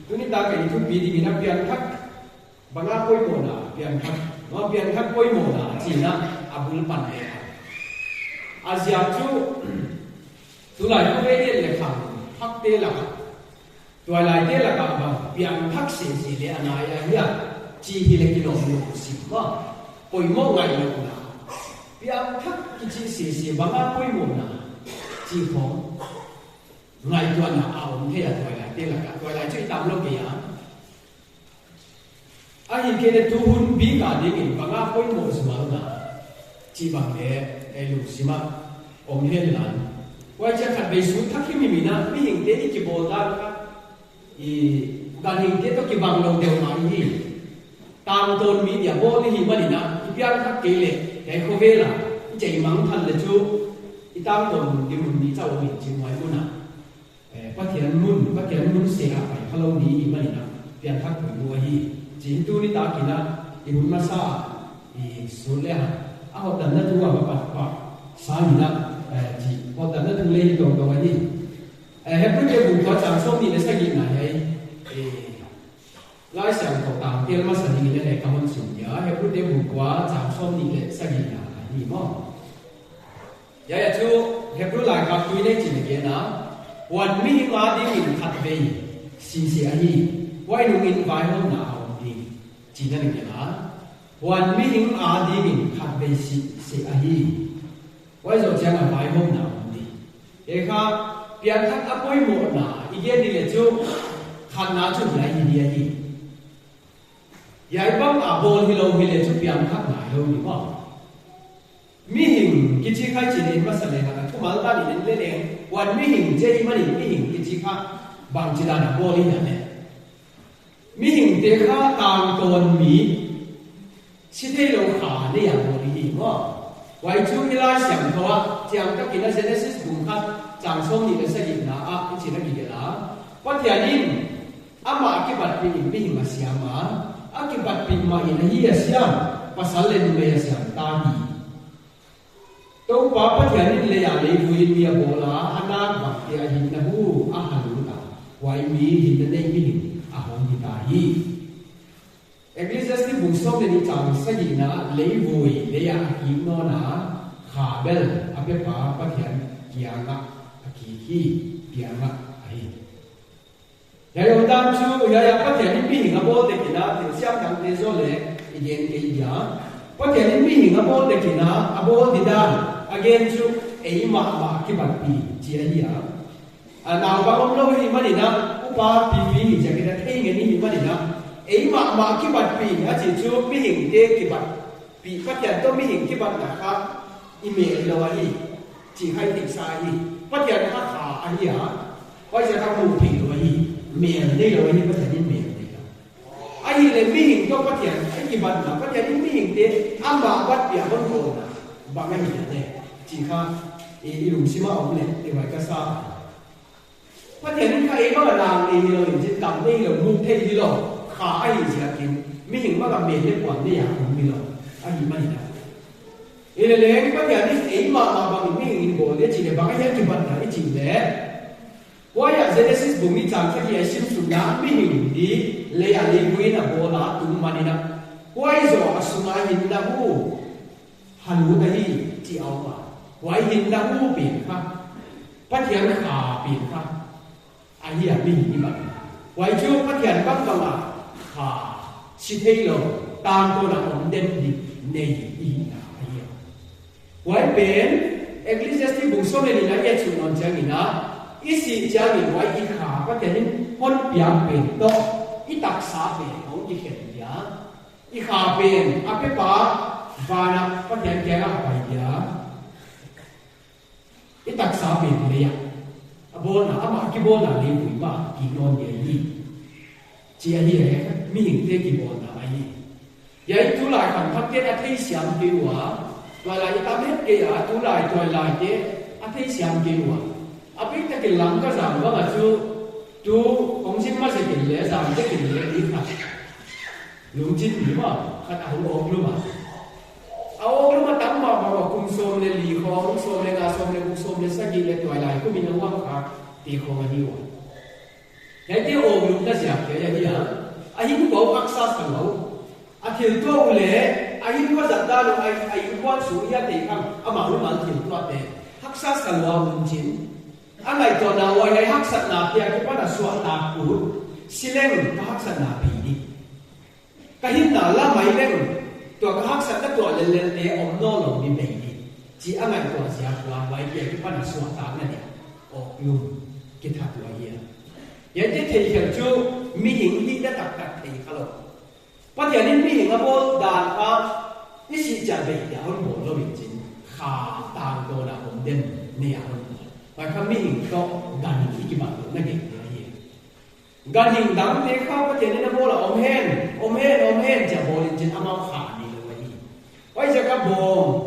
tu ni ta kai tu pi di na pian thak banga koi mo na pian thak no pian thak koi mo na chi na abul pan e Asia chu tu lai ko ve le khang thak te laตัวลายเดียละกับเปียงทักเสียสิเลยอันไหนเนี่ยจีฮิเลกิโลมิโลสิว่าป่วยโม่ไงเลยนะเปียงทักกิจเสียสิบางอันป่วยโม่นะจีของไงตัวน่ะเอาเทียตัวลายเดียละกับตัวลายช่วยตามโลกอย่างไอ้เกณฑ์ทุนบีกาดีกินบางอันป่วยโม่สมานะจีบางเนี่ยไอ้ลูกสิมาอมเห็นหลานว่าจะขัดไปสุดทักที่มีนะไม่เห็นเด็กที่โบราณการหิงเที่ยวกิบังลงเดียวมาอีตามต้นมีเดียโบนี่หิมันนะอีพิอาทักเกลแต่เขาเวล่ะใจมังทันเลยชูอีตามต้นดิมุนนี้เจ้าหิจิงไว้มุนนะพระเทียนมุนเสียไปเขาลงนี้อีมันนะเปลี่ยนทักถึงวัวฮีจินตูนี่ตากินะอีมุนมาซาอีสุดเลยฮะเอาแต่นั่นตัวมาปัดปัดสามีนะจีพอแต่นั่นตัวเล่นตัวตัวนี้เฮ้ยเพื่อนบุกเขาจังส่งนี่ในสกินไหนไล่เสียงต่างๆเกี่ยวกับสิ่งนี้ในคำพูดสุดยอดเฮ้ยเพื่อนบุกเขาจังส่งนี่ในสกินไหนนี่มั้งอย่าชูเฮ้ยเพื่อนหลายกับคุยในจิตเกนะวันมีมาดีกินขัดไปสิ่งเสียฮีไว้หนุ่มอินไว้ห้องหนาวดีจีนั่นเองนะวันมีมาดีกินขัดไปสิ่งเสียฮีไว้จะจังไว้ห้องหนาวดีเอ้ค่ะเปียนทักอภัยหมดนะอีกอย่างนี้เลยจูขันน้าจุดไหนยินดีอ่ะที่ยายบังอาบอลฮิโลฮิเลจูเปียนทักไหนฮิโลนี่มั้งมีหิงกิจข้าจีนมาสั่งเลยนะทุกมันตาดีนั่นเลยวันมีหิงเจมันมีหิงกิจข้าบางจีนนะบอลนี่เนี่ยมีหิงเด็กข้าตามตัวมีชิดให้เราขาเนี่ยบอลนี่มั้งไว้จูเวลาเสียงเขาว่าเสียงก็กินแล้วเสร็จแล้วสิบุญข้าจังส่งนี่เป็นสกินนะอีกสิ่งนึงกี่ละว่าที่อันนี้อามาคิดบัดปีนปีมาเสียมาคิดบัดปีมาอินเฮียเสียมภาษาเลนเมียเสียมตาดีตัวป้าว่าที่อันนี้เลยอยากเลยคุยเมียโบราณฮันนักบักที่อันนี้นะฮูอาหารรู้ตาไว้มีหินนั่นเองมีหินอาหารที่ตาฮีเอกลิสต์ที่บุกส่งในจังสกินนะเลยวุยเลยอยากกินนอนะขาเบลอาเปป้าว่าที่อันเกี่ยงนะที่เปียงะไอ้ยายตามชูยายพัฒนามีหิงบอลเด็กนะถึงเสียงดังเตโซเลยอีเย็นเอียพัฒนามีหิงบอลเด็กนะบอลดิดานอาเกนชูไอ้มาคิบัดปีเจียเฮียนาวบางคนเราเห็นมันนี่นะอุปาปีจะกินได้เงี้ยนี่มันนี่นะไอ้มาคิบัดปีนะจีชูมีหิงเด็กคิบัดปีพัฒนาต้องมีหิงคิบัดนะครับอีเมลเราไอ้จีให้ติดสายพัฒนาขาอันนี้ฮะว่าจะทำมูผิดไว้เมียนี่เราไว้พัฒนาเมียนี่ครับไอ้เลยมีหิงก็พัฒนาไอ้กี่บันนะพัฒนามีหิงเด็กอ้ำบาวัดเปียบนโบนะบางไม่มีเนี่ยจริงค่ะอีลุงซิมาเอาเนี่ยเดี๋ยวไว้ก็ทราบพัฒนาใครบ้างลางนี่เราอย่างเช่นต่ำนี่เรามูเท่ที่เราขาไอ้เสียกินมีหิงว่ากับเมียเล็กกว่านี่อย่างผมมีเราไอ้ไม่ได้เอเลงก็อย่างนี้ไอ้มาบางมีหิงโบเนี่ยจริงๆบางอย่างที่บันนะจริงเลยว่าอย่างเจเนซิสบุมีจังสักอย่างสิ่งสุดยอดมีหิงดีเลยอะไรกุยนะโบราณตุ้มมันนี่นะว่าไอ้ส่วนสุนัขหินนะฮูฮันวูตะฮีที่เอามาว่าหินนะฮูเปลี่ยนครับพัฒนาขาเปลี่ยนครับไอ้เนี่ยมีหิงบันว่าช่วงพัฒนาบ้างกันละขาชิดให้เราตามตัวเราเด่นดีในอีนะไว้เป็นเอกลิสต์ที่บุกส่งในนี้นะแกชุนนจังนี่นะอีสิจังนี่ไว้อีขาก็จะนี่พ้นเปียเป็นโตอีตักษาเป็นของอีเขียนยาอีขาเป็นอาเปป้าบานะก็จะแกงอะไรยาอีตักษาเป็นเลยอ่ะโบนะอามาคิโบนะเลยบุยบ้ากินนอนเยี่ยเจียเยี่ยมีหิงเตกิโบนะไอ้ยัยทุลายขันพักเกตอาทิตย์เสียงดีว่าตัวลายตามเห็นเกี่ยตัวลายเจ้อาทิตย์เสียงเกี่ยวอาพิจารณาหลังก็สั่งว่าจูของชิ้นมาสิกินเลยสั่งจะกินเลยดีค่ะลุงจิ้นหรือว่าขัดเอาออกหรือเปล่าเอาออกแล้วมาตั้งมาว่าคุมโซมในหลีคองโซมในงาโซมในกุโซมในสกินในตัวลายก็มีน้ำว่างค่ะตีคองอันนี้วะไอ้ที่โอ้ลุงก็เสียเกี่ย ถิลตัวเลยอายุก็จัดได้ลงอายุก็สูงยาตีข้างอามารู้มันถิลตัวเด็กฮักษาสลวามุนจินอะไรตัวนาวัยในฮักษานาเปียก็ว่าสวดตาปูสิเล่งก็ฮักษานาปีดีก็หินนาละไม่เล่งตัวก็ฮักษาตัวเล่นๆอมโนลงมีไม่ดีจีอะไรตัวเสียตัวไว้เปียก็ว่าสวดตาเนี่ยออกยุ่งกิทับตัวเยี่ยยังจะเที่ยวจู่มีหิ่งที่ได้ตักที่เขาหรอกว่าเดี๋ยวนี้มีหิ่งอ่ะพวกด่านอ่ะนี่สิจะไปเดี๋ยวมันหมดแล้วจริงขาตามตัวนะผมเด่นเนี่ยมันว่าเขามีหิ่งก็การหิ่งที่กี่บาทนั่นเองการหิ่งดังเด็กเขาว่าเดี๋ยวนี้นะพวกเราอมแห้งจะโบลินจินเอามาขาดีเลยวันนี้ว่าจะกับโบ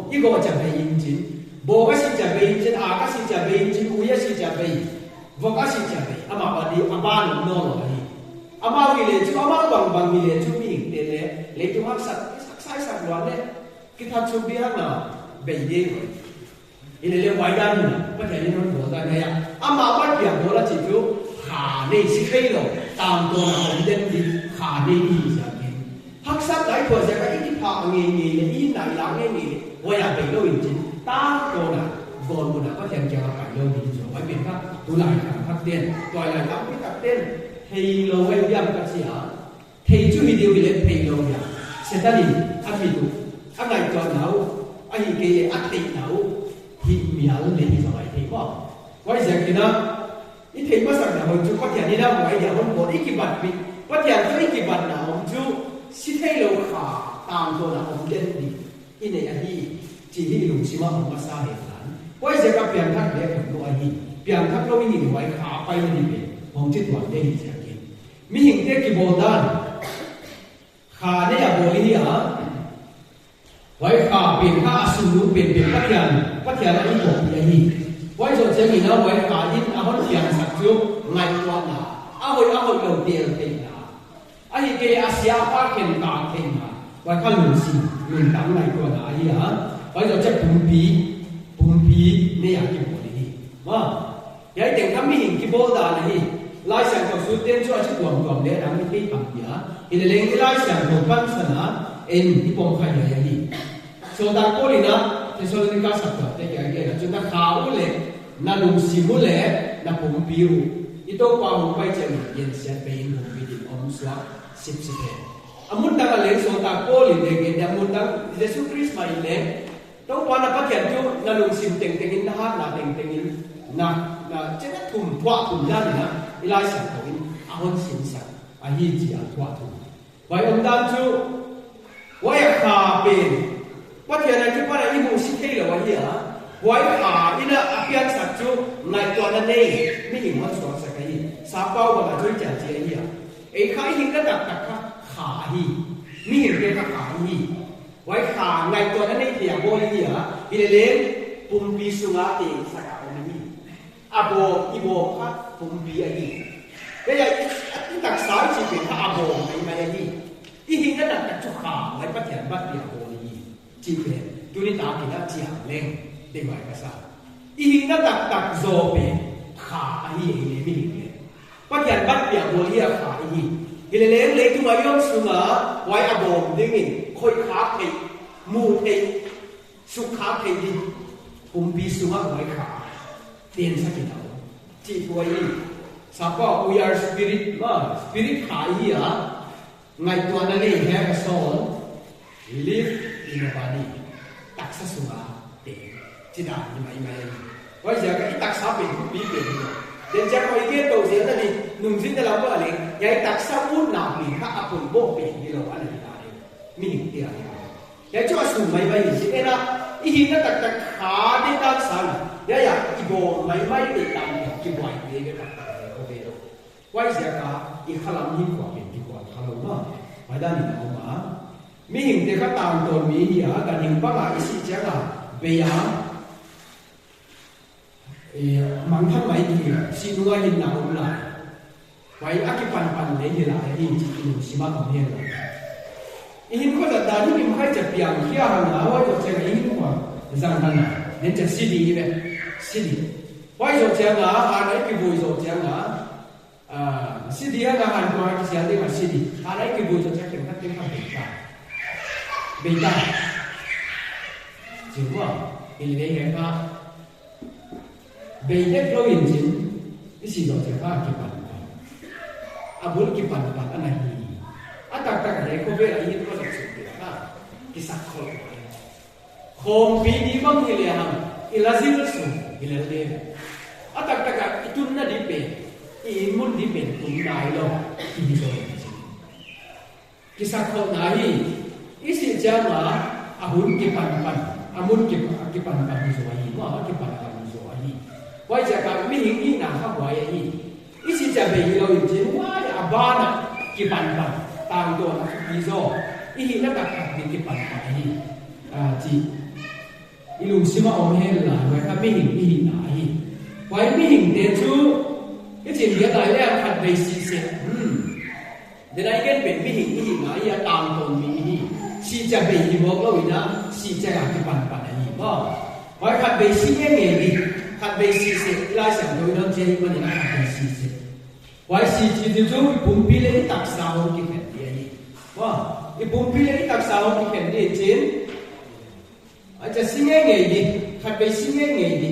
อีกก็จะไปยิงจินโบก็สิจะไปยิงจินอาก็สิจะไปยิงจินอุยสิจะไปวกสิจะไปอามาวันนี้อาบ้านโน่นเลยอามาวิเลจูอามาบางวิเลจูมีหิ่งเด่นเลยเลยจุมาสักสักวันเนี่ยคิดทำชุบเบี้ยนะเบียดเลยอินเดียไว้ด้านนู้นว่าแต่นี่มันหัวกันเนี่ยอามาวัดเบียดหัวละจิตอยู่ขาในสิเคยหรอกตามตัวผมเด่นดีขาในดีสักทีฮักซักหลายคนจะก็อีกพาเงี้ยอีไหนหลังเงี้ยว่าอยากไปโลกจริงตาตัวน่ะก่อนบุญน่ะก็ยังจะไปโลกดีจ้ะไว้เป็นครับตัวหลายครับเด่นตัวหลายครับไม่ตัดเด่นให้เราไว้ย่ำกันเสียให้ช่วยเดียวเลยให้เราเนี่ยเสร็จแล้วนี่อันนี้ดูอันไหนก่อนเราอันนี้เกย์อันติดเราที่มีอะไรที่สบายที่ว่าไว้เสร็จกินนะอีที่ภาษาเนี่ยมันจุดปัจจัยนี้นะไว้อย่างมันบอกอีกกี่บาทปีปัจจัยก็อีกกี่บาทนะผมจุดสิให้เราขาตามตัวนะผมเด่นดีอีในอันนี้จีที่ลุงชิมาผมมาสร้างเหตุการณ์ไว้เสร็จก็เปลี่ยนทักเด็กผมตัวอันนี้เปลี่ยนทักเราไม่หนีไว้ขาไปไม่ดีเป็นผมจิตหวังได้ดีเสียกินมีหิ่งเด็กกี่โบด้านขาเนี่ยโบลีนี่ฮะไว้ขาเปลี่ยนขาสูงเปลี่ยนพัทยาอะไรอีกบอกอย่างนี้ไว้ส่วนเชียงใหม่นะไว้ขายิ่งเอาคนเชียงสักจุดไม่ตัวหนาเอาเราเตียงเต็มหนาไอ้เกย์อาเซียป้าเข็นตาเข็นมาไว้ข้าหลุดสิหลุดตั้งในตัวหนาอีฮะไว้ส่วนเจ้าปุ่มปีเนี่ยอยากกินบอกดีว่าอย่าให้เด็กทำมีหิ่งกี่โบด้านนี่ไล่เสียงของสุดเด่นช่วยชุดรวมเนี่ยทำให้ที่ทำเนี่ยอินเดียไล่เสียงของปั้นสนาเอ็นที่ปองใครอย่างนี้ส่วนตาโกลีนะที่ส่วนนี้ก็สักตัวแต่แก่ๆจุดนั้นขาวเลยนั่นลุงสิมุเลยนั่นผมบิวอีโต้ปาหุไปเจอเย็นเสียไปยิงผมบิดอมสวะสิบเอ็ดอามุนดังอะไรส่วนตาโกลีเด็กๆอามุนดังเยซูคริสต์มาอีกเลยต้องวันนั้นก็เขียนจุดนั่นลุงสิมเต็งๆนะฮะน่ะเต็งๆนะเจ้าทุ่มทว่าทุ่มด้านนี้นะอีไลสังของอินอาหุนสินสังอาฮีจีอาทว่าทุ่มไว้องค์ด้านจุไว้ขาเป็นว่าเทียนอะไรที่ว่าอะไรอีมูสิเทลไว้เหี้ยไว้ขาอินะอาเปียนสักจุในตัวนั้นเองไม่เห็นว่าสอนสักทีสาเป้าว่าช่วยจัดเจียเหี้ยไอ้ขาหินก็ตักขาหีไม่เห็นเป็นขาหีไว้ขาในตัวนั้นเองเหี้ยโบยเหี้ยอีเลี้ยงปุ่มปีสุงาเองสักเอาไม่มีอาโบอีโบครับปุ่มปีอันนี้ก็อย่างที่ตักสายจีเป็นอาโบไม่อันนี้อีหินก็ตักจุขาไว้ปัจจัยบัดเดียวโบนี้จีเป็นจุลิตาเป็นอาเจียเล่งเด็กวัยกษัตริย์อีหินก็ตักโซเป็นขาอันนี้เองไม่หินเลยปัจจัยบัดเดียวโบนี้ขาอันนี้อีเลี้ยงเล็กตัวย่อมสุงาไว้อาโบดึงอินคอยขาเทมูเทสุขาเทดิปุ่มปีสุงาไว้ขาเตียนสักกี่ตัวจีตัวนี้สาปว่า we are spirit ว่า spirit ขาอีอ่ะไงตัวนั้นเอง have a soul live in a body ตักษะสุงาเตียนจีดาอีไม่ไว้จะก็อีตักษะเป็นปีเป็นเดี๋ยวจะคอยเกี่ยวตัวเสียนั่นนี่นุ่งสิ้นแต่เราก็อะไรยายตักษะพูดหนาปีข้าอภุโบเป็นที่เราอะไรได้มีหนึ่งเดียวยายจะว่าสุไม่สิเอ็นะอีหินนั่นตักขาได้ด้านซ้ายอยากอีโบไม่ติดตามกี่วันเลยก็ตักโอเคแล้วไว้เสียก็อีขลังยิ่งกว่าเป็นยิ่งกว่าขลังมากไว้ด้านนี้เอามามีหินเด็กก็ตามตัวมีเหี้ยกันหินบ้าอีสิเจ้าก็เบียมันทำไมดีสินัวหินหนาวหลายไว้อากิปันเลยที่หลายที่จริงๆสิมาของเฮียเลยอีหินก็จะด่าที่มีใครจะเปลี่ยนเขี้ยวหนาว่าจะเจอหินกว่าจังนั้นนะเนี่ยจะสิดีไหมสิดีไว้จะเจอหนาอะไรกี่บุยจะเจอหนาสิดีอะไรหันกว่าที่เสียดีกว่าสิดีอะไรกี่บุยจะเจอเข็มขัดเข็มขัดเข็มขัด bây giờ chỉ có thì đây cái khác bây giờ lo yên chính cái gì đó chỉ khác cái bản bốn cái bản anh này tất cả cái có vẻ là yên có được sự việc cái sắc khổ khom pi di bang hiliham ilazil su hilale tất cả itu na di pe imun di pe tum dai lo di so cái sắc khổ này isi jama ahun cái bản amun cái bản di so ai mà cái bản di so ai quay ra cái mi hình na ha quay ai isi ja be lo yin jin wa abana cái bản tao do di so ini na ka cái bản ai chỉ ilung sima om hen la wa ka mi hin na hi wai mi hin de chu cái chuyện hiện tại là thật về sự sự để đây cái bệnh mi hin na ya tam tồn mi hi si cha be hi mo lo ina si cha cái bản này hi ba wai thật về sự nghe đi thật về sự sự la想đối nó chơi mà ni thật về sự sự wai si chi de chu bum pi le tak sao cái chuyện đi wa cái bum pi le tak sao cái chuyện đi trên aja singe ngeji khabe singe ngeji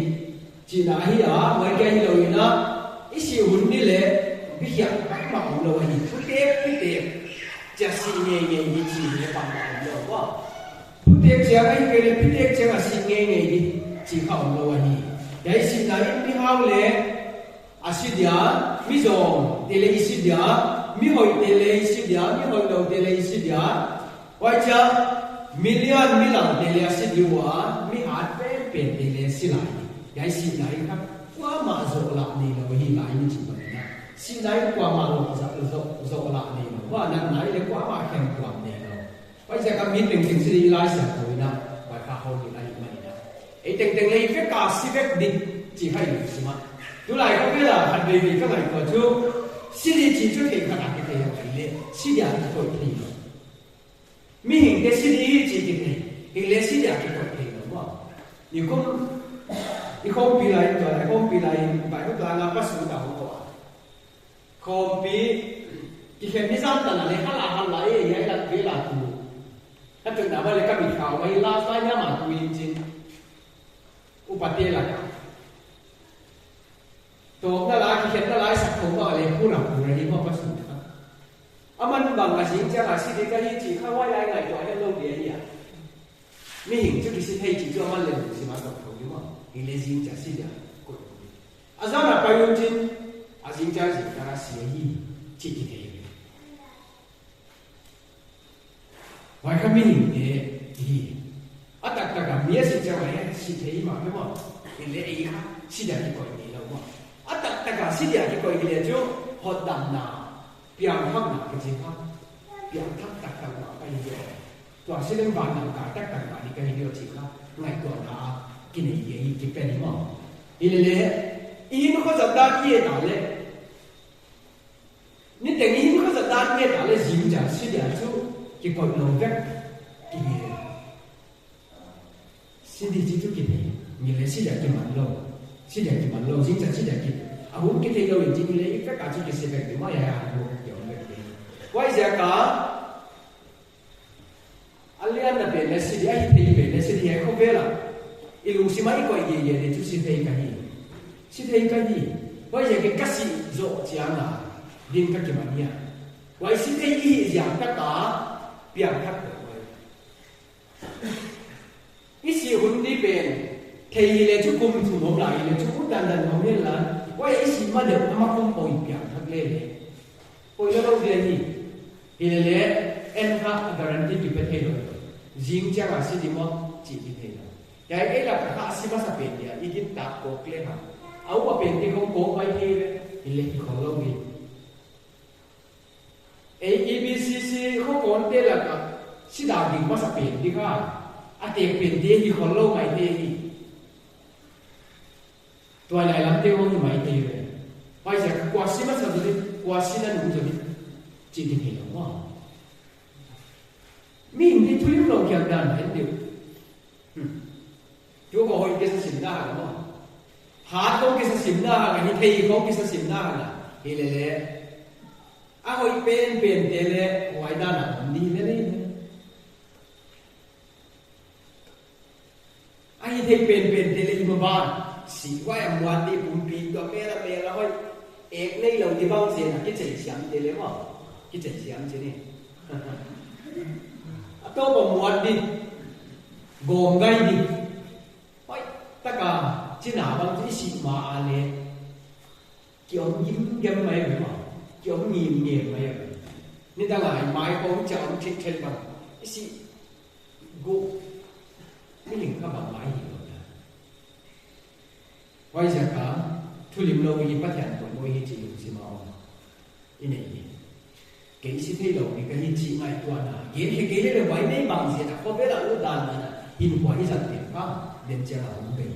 china hi a mai kai lo ina isi hunni le biya ma lo wa ni pute ja singe ngeji chi le pa ma lo wa pute ja ai ke le pute ja ga singe ngeji chi kha lo wa ni dai sin na ni hao le asidia mi zo de le isidia mi hoi de le isidia mi hoi lo de le isidia wa cha million milang delia sidiwa mi at pe pen delia silai yai silai khap kwa ma zo la ni lo hi lai ni chi ba na silai kwa ma lo zo la ni lo wa nan nai le kwa ma khen kwa ni lo wai ja ka mi ting ting si lai sa ko na wa ka ho ni lai ma ni na e ting ting le fe ka si vek di chi hai ni si ma tu lai ko ke la han be bi ka lai ko chu si di chi chu ke ka na ke te yo le si dia ko ni lo mi hình cái sĩ đi chỉ cái này hình lẽ sĩ đẹp cái cột hình đúng không? Nếu không bị lại rồi không bị lại bài lúc là bắt xuống đầu của không bị chỉ cần biết rằng là lấy hắn lại vậy là cái là tù hắn từng đã bao các bị khảo mấy la sai nhá mà tù yên chín upati là tổ nó là cái nó lại sạch không bao lấy khu nào khu này mà bắt xuống aman bang asing cha la si de ka hi chi kha wa lai ngai to he lo de ya mi hing chu ki si thei chi chu aman le si ma ka tho ma hi le jing cha si ya ko azana pa yun chin asing cha si ka si hi chi ki thei wa ka mi hing de hi atak ta ka mi si cha wa ya si thei ma ke ma hi le ai ha si da ki ko ni lo ma atak ta ka si ya ki ko ni le chu hot dam na biang thắc nào cái gì khác biang thắc tất cả mọi cái gì toàn sẽ đến bàn nào cả tất cả mọi cái gì chỉ khác ngày còn là cái này gì cái này mà ý là ý nó có giật đan kia nào đấy nên để ý nó có giật đan kia nào đấy dính chả suy điểm chú cái còn lâu vét cái gì xin đi chỉ chú cái này như là suy điểm cái mặt lâu dính chả suy điểm cái bốn cái thế đâu thì chỉ lấy tất cả những cái sự việc thì mới là quay ra cả alian là về là sự ai thì về là sự ai không biết là ilung si mai coi gì để chú xin thấy cái gì quay ra cái cách gì rõ chán là điên các cái mặt nha quay xin thấy gì dạng tất cả biang thắc rồi cái sự hôn đi về thì là chú cùng thủ một lại là chú cũng đàn không biết là quay cái gì mà được mà không bồi biang thắc lên bồi nó đâu về gì thì là em ha guarantee cái vấn đề rồi riêng cha là gì mà chỉ cái cái là cả sĩ mà sắp bệnh ý kiến tạp cố lên hả áo mà bệnh thì không cố phải thì là không lâu gì ABCC không còn tên là cả sĩ đạo đình mà sắp bệnh đi cả tiền bệnh thì không lâu mày thì tôi lại làm tiêu không mày thì bây giờ qua sĩ mà sắp bệnh qua sĩ là đúng rồi chỉ thì hiểu mà mình thì thuốc lâu kiểu đàn hết điều chú có hồi cái sự xỉn ra đúng không hạt không cái sự xỉn ra cái thầy không cái sự xỉn ra là thì lệ hồi bên thế lệ ngoài đàn là đi thế đấy บ้านสีว่าอย่างวันนี้ผมปีก็เมื่อละห้อยเอกในเราที่บ้านเสียนะคิดใจเสียมเดี๋ยวเลยมั้งคิดใจเสียมใช่ไหมตัวผมวันนี้โกงไงดิห้อยตะกาที่หนาบางที่สีมาอะไรเกี่ยวยิ้มยิ้มไหมหรือเปล่าเกี่ยวเงียบเงียบไหมนี่ตั้งหลายไม้ผมจะเอาเช็ดเช็ดบ้างไอ้สิกูไม่เห็นข้าบ้านไม้หินไว้จากการทุลิมโลวีพัฒนาตัวโมหิจิลุสิมาอินเดียเกี่ยสิที่เราเนี่ยก็หิจิไม่ตัวน่ะเกี่ยเกี่ยเลยไว้ไม่บางเสียแต่พอเวลาอุดานน่ะหินหัวที่สัตว์เต็มข้างเดินเจ้าหุ่นเป็น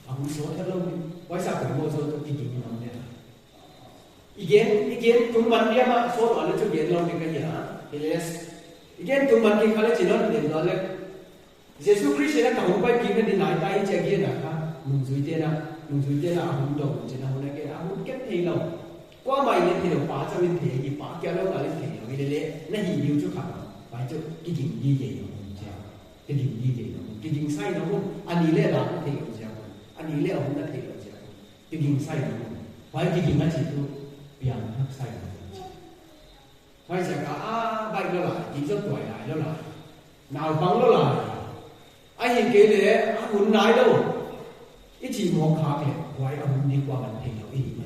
อาหุ่นโซ่ถ้าเราไว้สักเป็นโมโซ่ตัวที่กินมันเนี่ยอีกเงี้ยตุ้มมันเนี่ยมาโซ่อะไรจุดเย็นเราเนี่ยก็อย่างเฮเลสอีกเงี้ยตุ้มมันที่เขาเรียกจีนเดินตอนเล็กเยซูคริสต์เนี่ยเขาไปกินกันที่ไหนได้เจ้าเงี้ยนะครับนุ่งสุยเจ้าอาหุ่นโตจีนอาหุ่นเล็กอาหุ่นเก็บเทเรากว่าไม่เนี่ยเทเราป้าจะเป็นเทยี่ป้าแกเราอะไรเทเราไม่ได้เลยนั่นหิวจุกขับไปจุกกินยี่เดียวเจ้ากินยี่เดียวกินไส้เราอันนี้เล่เราเทเราเจ้าอันนี้เล่เราหุ่นเทเราเจ้ากินไส้เราไปกินนั่นสิตัวเปลี่ยนทักไส้เราไปจากใบแล้วล่ะกินจนตัวใหญ่แล้วล่ะหนาวฟังแล้วล่ะไอ้เห็นเกลือหุ่นไหนแล้วอีจีมองขาเนี่ยไว้เอาหุ่นดีกว่ามันเองเราอีกไหม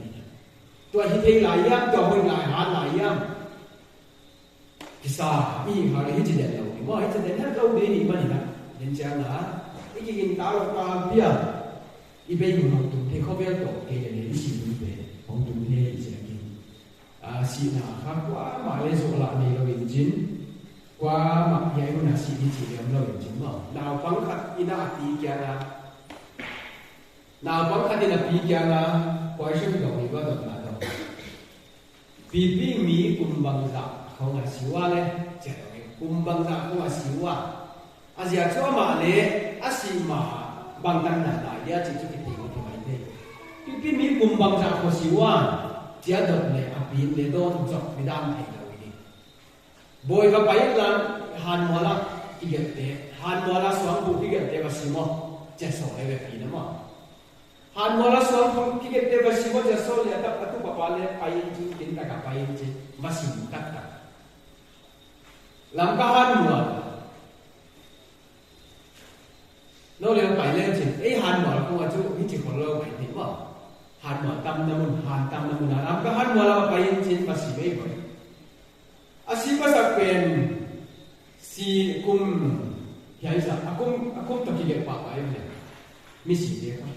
ตัวที่เทหลายย่ำตัวหุ่นหลายหาหลายย่ำพิซซ่ามีหาอะไรที่จะเด็ดเราว่าที่จะเด็ดถ้าเราดีมันนะเห็นจังนะอีกกินตาเราตาเบี้ยอีเบี้ยของเราตุ้มเทข้าวเบี้ยตกเกลือเนี่ยอีจีมันเป็นของตุ้มเนี่ยอีจีกินสีหน้าครับว่ามาเลยสุขละนี่เราเห็นจริงกว่ามาใหญ่มันสีที่จีเรียมเราเห็นจริงมั้งดาวฟังขัดอีน่าตีแกนะดาวฟังขัดอีน่าตีแกนะควายช่วยดอกนี้ก็ดอกนั้นดอกปีปีมีกุมบังจักเขาหาสิว่าเลยเจ้าเองกุมบังจักเขาหาสิว่าอาเซียนชัวมาเลยอาศิมาบางตั้งหน้าเดียจิตจุกิติมันทำไมเนี่ยปีมีกุมบังจักเขาสิว่าเจ้าดอกเลยอาปีนเลยโดนจับไม่ได้ไม่ได้เลยบอยกับไปยันฮันมัวละอีกเดียฮันมัวละสองบุกอีกเดียก็สิมาเจ้าสอนเลยปีนั้นมั้งฮันมัวละสองบุกอีกเดียก็สิมาเจ้าสอนเลยแต่ประตูปะปาเลยไปยิงจริงกินตะกับไปยิงจริงมาสิมตัดตะลำก็ฮันมัวเราเรียนไปเล่นจริงฮันมัวละกูว่าจู่ที่จริงของเราไปถึงว่าฮันมัวตำน้ำมันฮันตำน้ำมันลำก็ฮันมัวละไปยิงจริงมาสิไม่ไปอาชีพก็จะเป็นสีกุมยายสักอากุมตะกี้เก็บปากไว้เนี่ยมีสีเดียวกัน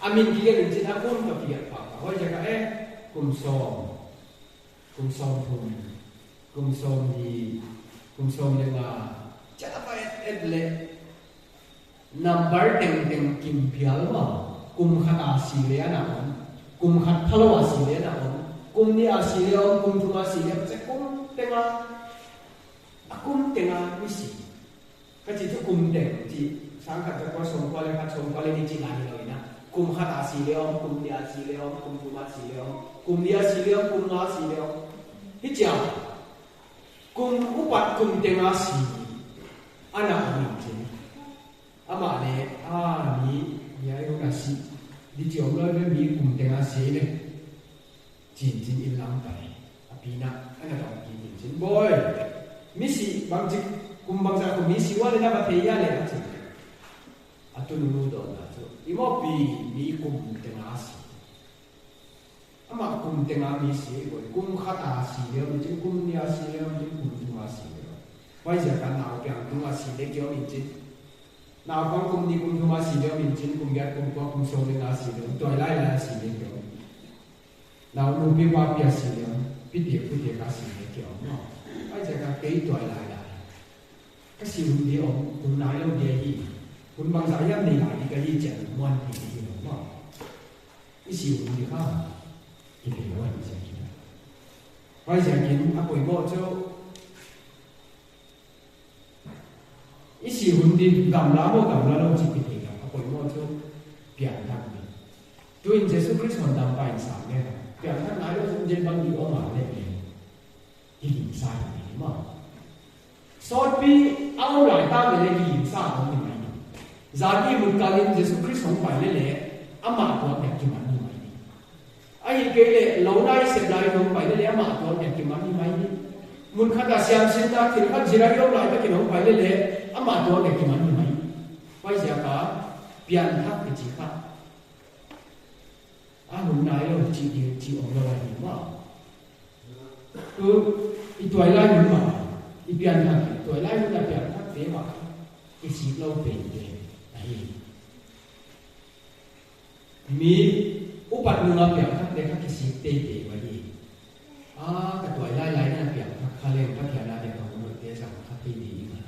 อามินกี้ก็จริงอากุมตะกี้เก็บปากไว้จะก็กุมซองทุนกุมซองดีกุมซองเรียกว่าจะไปเลยnumber เต็งกิมเพียลว่ากุมขัดอาศีเลียนะผมกุมขัดทะเลอาศีเลียนะผมกุมนี่อาศีเลียกุมทุมาศีเลียจะกุมtengah akum tengah misi kasi itu kum deng ji sangkat ke kosong kuali ni cingani lo ina kum khat asiliom kum dia asiliom kum tuma asiliom kum dia asiliom kum na asiliom hijau kum upat kum tengah si anak ni ji ama ne ni ya itu kasih di cium lo ni kum tengah si ne jin ilang pai apina ana dong boy misi bangji kumbang sa misi wala na pateya le ati atu nunu do na to imo mi kum tengasi ama kum tengasi boy kum khata si le mi kum ni asi le mi kum tu asi le wai ja kan na kyang tu asi le kyo mi ji na bang kum ni kum tu asi le mi ji kum ya kum so le asi le to lai la asi le kyo na nu pi wa pi asi le pi ti kasi le kyo no ai ja ka kei toi lai la ka si hu di om kun nai lo de hi kun bang sa yam ni lai ka hi chen mon pi hi no i si hu di ka ki le wa ni ja ki ai ja kin a poi mo cho i si hu di gam la lo chi pi hi a poi mo cho pian dang ni tuin Jesu Christ hon dam pai sa ne pian dang nai lo jen bang di o ma leหินทรายนี่มั้งสอดปีเอาหลายตาไปเลยหินทรายของมันไหน zani munkalin Yesu Christ hong pai le ama to ne ki man ni mai ni ai ke le lo nai se lai hong pai le ama to ne ki man ni mai ni mun kha da siam sin da thil kha jira yo lai ta ki hong pai le ama to ne ki man ni mai pai sia ka pian thak ki chi kha a mun nai lo chi ong lo ni ma tu i toy lai mun ma i pian thak toy lai mun da pian thak te ma ki si lo pe de ai mi upat nunga pian thak de kha ki si te te wa ni ka toy lai lai na pian thak kha le ka thia na de ka mun te sa kha ti ni ma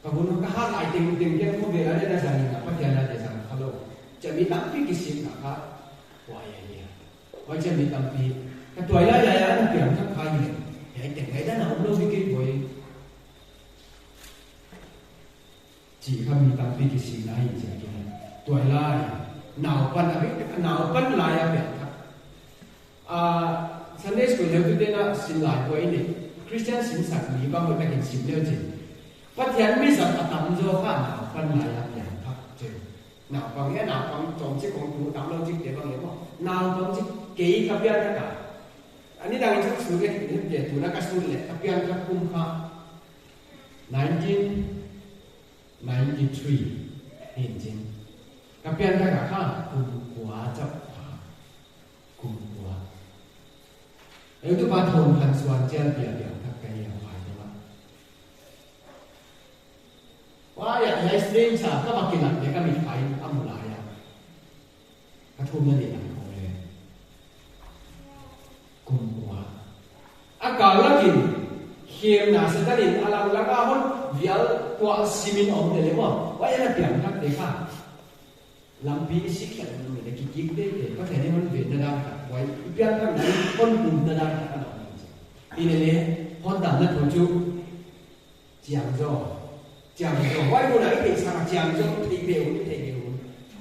ka mun ka ha lai ting ting ke ko be la de na sa ni ka pa thia na de sa kha loจะมีตั้งที่กิสินนะครับวายเนี่ยว่าจะมีตั้งที่แต่ตัวใหญ่ใหญ่นั่นเปลี่ยนทั้งใครเนี่ยใหญ่แต่ไหนด้านหน้าผมรู้สึกกี่บ่อยจีเขามีตั้งที่กิสินไหนจะกินตัวใหญ่หนาวปันอะไรหนาวปันลายอะไรครับSunday school เราตัวเด่นสินหลายคนเนี่ยคริสเตียนสินสักมีบางคนก็กินสินเลี้ยวจริงปัจจัยไม่สักตั้งโจ้ข้าหนาวปันลายอะไรครับเจอnào bằng cái nào bằng trong chiếc con chú tắm lâu chiếc để bằng cái mà nào bằng chiếc kỹ các biên tất cả anh ấy đang trong số cái để chú đã cắt số lệ các biên các cung kha 1993hiện chính các biên tất cả kha cùng quá chấp cùng quá nếu tôi bắt hồn hành soạn trên địa điểm các cái nhà hoài đúng khôngว่าอย่างไรสตรีมฉาก็มากินหลังเดี๋ยวก็มีไฟอัมลายกระทุ่มนั่นเองของเลยกุมหัวอากาศละกินเขียมหนาสตารินอาลังละก้าคนเวียลตัวซีมินอมเดลิมว่าอย่างไรเปลี่ยนครับเด็กค่ะลำปีสิเขียนมันมีแต่กิ๊กเด็กก็แทนที่มันเวียนนาดาไว้เปลี่ยนครับไหนคนกลุ่มนาดาขนาดนี้อีเนี่ยพอดันนั่นผมจูเจียงจ่อ讲究外国人一定常讲究提表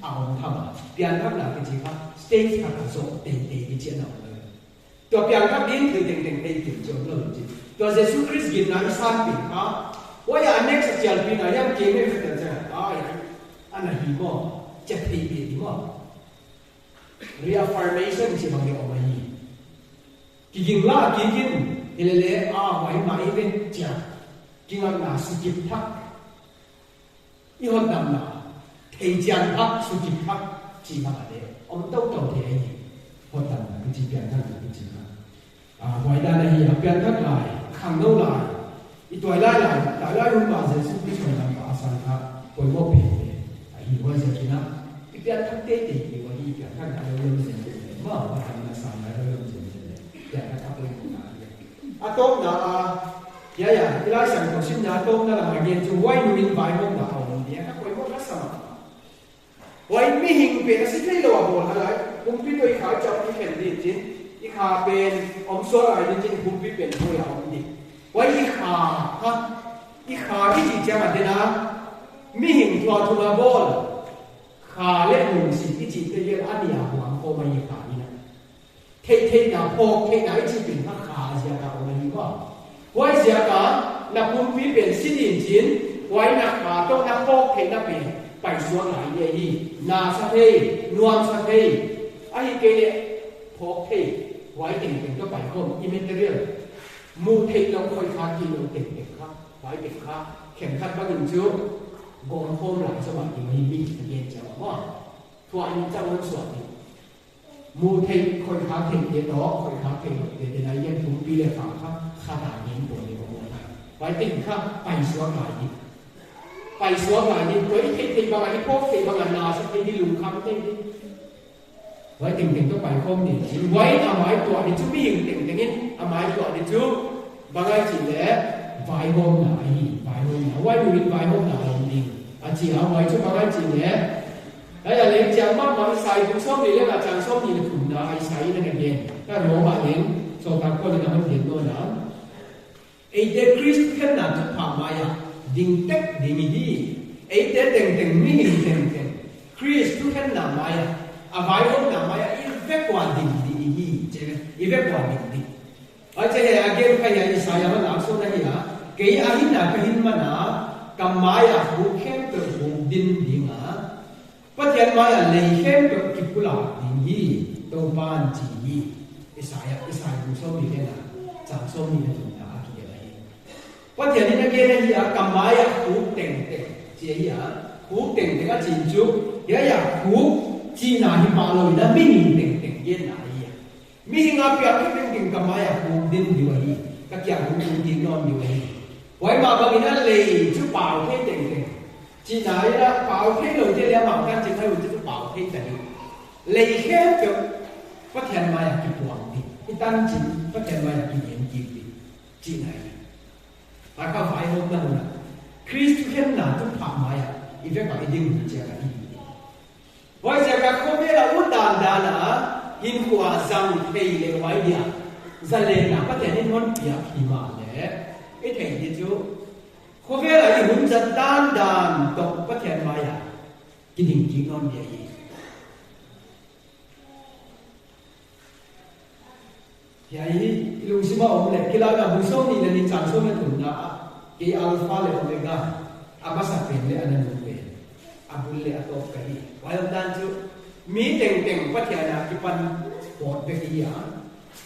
เอาทำเปลี่ยนครับหลังเป็นจีครับสเตจครับส่งเต็มที่เจ้าหน้าเลยตัวเปลี่ยนครับดิ้นคือเต็มเต็มจนเลยจริงตัวเยซูคริสต์กินน้ำสามปีครับว่าอย่างนี้จะเจริญปีนั้นยังเก่งไม่ถึงจะอันนั้นหิมะจะตีปีหิมะ reaffirmation ที่บางอย่างออกมาอีกกินล่ากินเละไว้ไหมเป็นจ้ากินอะไรน่าสุจิตทักอีคนดำหนาเทียนพักสุจิพักจีมาเดียอมเต้าเต่าเทียนคนดำหนาคือจีเปลี่ยนท่านคือจีมาไว้ด้านในเปลี่ยนท่านลายขังเล่าลายอีตัวลายแต่ลายรุ่นบาเซสุที่ชนนำอาสังครับป่วยโมเปย์อีวันเสกินะอีเปลี่ยนท่านเตะอีวันอีเปลี่ยนท่านอะไรเริ่มเสียเมื่อวันทำนาสามอะไรเริ่มเสียแต่ถ้าทำอะไรก็ได้ต้มหนา呀，伊拉上头先拿东那啦，研究外面白梦那后面，他规模那什么？外面hìnhเป็นสิ่งที่เราบอกอะไรผมพี่ตัวขาจับที่เห็นดีจริงอีขาเป็นอมส่วนอะไรจริงผมพี่เป็นผู้ยาวดีไว้อีขาฮะอีขาที่จีเจ้ามันเดนะมีหิงตัวทุมาบอลขาเล็กหนึ่งสิ่งที่จีจะเยอะอันนี้หวังโคมาอีขานี่นะเทน่ะพอเทน่ะจีเป็นพระขาเสียกับอะไรนี่ก็ไว้เสียกันนักบุญพี่เป็นสิ่งจริงไว้นักขาต้องนักพอกเทนักเป็นไปสวนไหนเนี่ยนี่นาสะเทนวมสะเทไอ้เกเนี่ยพอกเทไว้เก่งๆก็ไปคนอิมเมจเรียลมูเทเราคอยคากินเราเก่งๆครับไว้เก่งครับแข่งขันบ้างจุ๊บกองโฟมหลายสมัยมีเย็นจะว่าทัวร์นี้จะวันสวดมูเทคอยคาเก่งเดี๋ยวต่อคอยคาเก่งเดี๋ยวในยังถึงปีเลยฝากครับคาถาเย็นปวดเลยของเราไว้เก่งครับไปสวนไหนไปสวนไหนนี่เฮ้ยเทบางอันพวกเทบางอันนาสักทีที่ลุงคำเต้นไว้เก่งๆต้องไปคมนี่ไว้เอาไม้ตัวนี่จุ๊บไม่ยิงเก่งอย่างนี้เอาไม้ตัวนี่จุ๊บบางอันจีแหละไฟโฮมไหนไฟโฮมไหนไว้ดูดิไฟโฮมไหนจริงอาจีเอาไว้จุ๊บบางอันจีแหละแล้วอย่างนี้จะมากมันใส่ถุงส้มนี่เรียกอาจารย์ส้มนี่ถุงนาไอ้ใส่นั่นเองถ้าโรมาเองโซตักก็จะทำให้เห็นตัวนะไอ้เด็กคริสต์ขนาดทุกผ่านมาอย่างดิ่งเต็กดิ่งดีไอ้เด็กเต่งๆไม่เห็นเต่งๆคริสต์ทุกขนาดมาอย่างอะไรก็หนามาอย่างอีเวกว่าดิ่งดีใช่ไหมอีเวกว่าดิ่งดีอาจจะเห็นอาเกลใครอย่างนี้สายมันหลังโซนนี่ฮะเกี่ยอาหินหนาก็หินมันนะกำมาอย่างหูเข้มตัวหัว din dinga pathian maya leihem to kipula dingi to ban ji isaya bu so ni na cha so ni na ta ki lai pathian ni na ge na ya kamaya ku teng teng je ya ku teng teng ga jin ju ya ya ku ji na hi ma lo na mi ni teng teng ye na ya mi nga pya teng teng kamaya ku din di wa hi ka kya ku din no mi wa hi wai ma ba mi na le ju pa ke teng teng chỉ nói là bảo thế đầu tiên là bảo các chỉ thay đổi bảo thế cái lấy hết được phát hiện mà là cái quảng đi cái tăng chỉ phát hiện mà là cái hiện kim đi chỉ này và các phải hôm nay là Christian là chúng phạm mà là ý phải bảo cái điều gì chứ là gì vậy giờ các cô biết là út đàn đàn là hình quả rằng thầy để nói đi giờ lên là phát hiện nên món bia khi mà để cái thầy gì chứ có vẻ là những hướng dẫn đan đàn đọc bất thiện mai à cái hình chỉ ngon vậy vậy lúc xưa mà ông này cái là cái số này là những trang số này cũng đã cái alpha là omega abasa pen là anh em pen abul là top cái vậy ông đàn chứ mi teng teng bất thiện là cái phần bột về cái gì à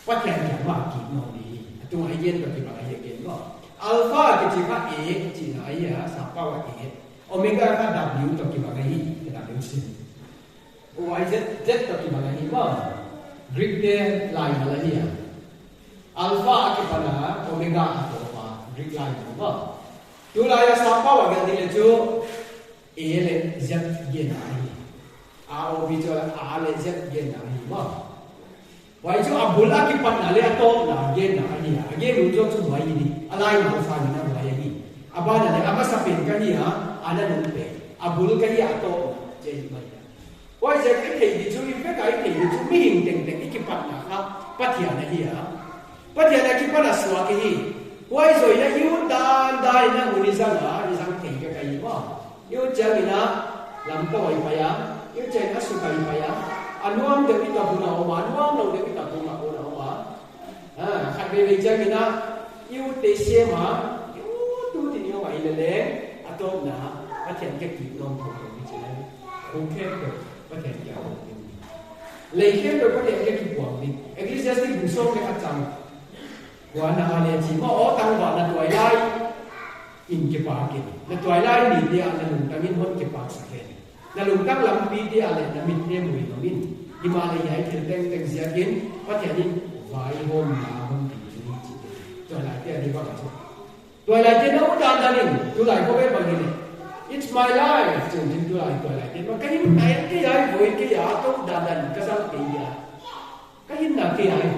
bất thiện là mà kỹ ngon đi chúng ai yên được cái bài gì kiến đó alpha cái chỉ khác A chỉ là A à sao bao A omega khác W to cái bằng cái W sin y z to cái bằng cái mà Greek de line là gì à alpha cái bằng là omega alpha Greek line đúng không tu là sao bao cái gì là chú A là z gen này A o b cho là A là z gen này đúng không vậy chú abul cái bằng là lấy to là gen này à gen đúng cho chú vậy đi alai ma sa ni na wa yi abana le amasa pin ka ni ha ana nun pe abul ka ya to je mai wa je cái thầy thì chú biết cái thầy thì chú mi hình teng teng cái pat na ha pathia na hi ha pathia na ki pa na swa ki hi wa rồi na yu dan dai na uni sa na ni sang thầy ka kai wa yu cha mi na lam to wai pa ya yu cha na su kai pa ya anuam de ki ta bu na o ma anuam lo de ki ta bu ma o na o ma khat be cha mi na yêu tế xe mà yêu tu thì yêu vậy là lẽ à tôi nè phát hiện cái kỹ năng của mình chỉ là không khéo được phát hiện giáo lấy khéo được phát hiện cái kỹ năng mình Ecclesiastes bổ sung cái áp rằng quả nào là chỉ có ở tăng vào là tuổi lai in cái bà kia là tuổi lai đi đi là lùng tăng in hơn cái bà sạch hết là lùng tăng lắm đi đi là mình thêm mùi nó mình nhưng mà là giải thì tên tên gì kiến phát hiện đi vài hôm là hôm tôi lại cái đi vào cái tôi lại cái nó đàn đàn đi tôi lại có biết bao nhiêu này it's my life chúng tôi lại cái mà cái này cái gì với cái gì tôi đàn đàn cái sao cái gì cái là cái gì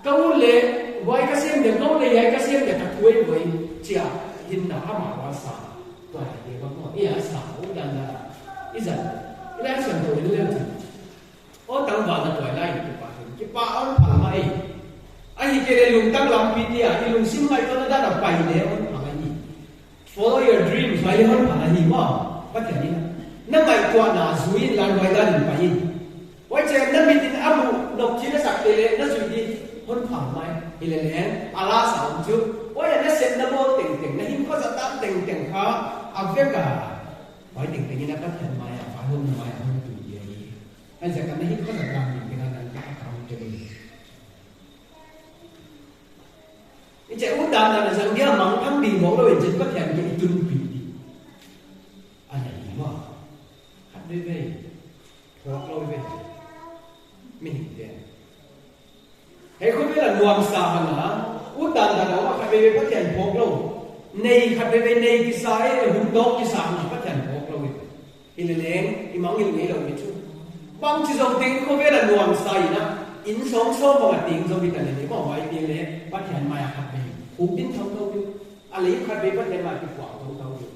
câu lệ với cái xem được câu lệ cái xem được cái cuối với chia hình là mà quá xa tôi lại cái bao nhiêu cái sao đàn đàn cái gì cái này sản tôi lên thì ở tầng vào là tôi lại cái bà ông bà mày anh cái lùng tăng làm gì đi à? Lùng sim mai tôi đã đọc bài này ông bảo cái gì? Follow your dreams, phải hơn bảo cái gì mà? Bắt cái gì? Năm ngày qua là suy làm bài đó đừng phải. Vậy chứ năm mình tin áp nộp chi nó sạch tiền nó suy đi hơn phẳng mai. Thì là nè, Allah sao chứ? Vậy là nó sẽ nó vô tình tình nó hiếm có rất tình tình khó. À việc cả, vậy tình tình nó bắt hiện mai phải hơn tụi gì? Anh sẽ cảm thấy hiếm có rất làm những cái này là cảm cho mình. Chạy út đàn là rằng dia mang thang bình ngộ rồi chính bắt hiện cái tuân bị đi anh này mà hát đi về hoặc lôi về mình hiểu thế không biết là nuông xa hả út đàn là nó mà về bắt hiện hoặc lôi này hát về này cái sai hùng tốt cái sao mà bắt hiện hoặc lôi thì lên thì mong nhiều nghĩ là một chút bằng chỉ dòng tiếng không biết là nuông sai na in sống sâu vào tiếng trong cái này thì có vài tiếng đấy bắt hiện mai hát về cũng đến thông đâu chứ, anh lấy khát về bắt hiện mai cái quả thông đâu chứ,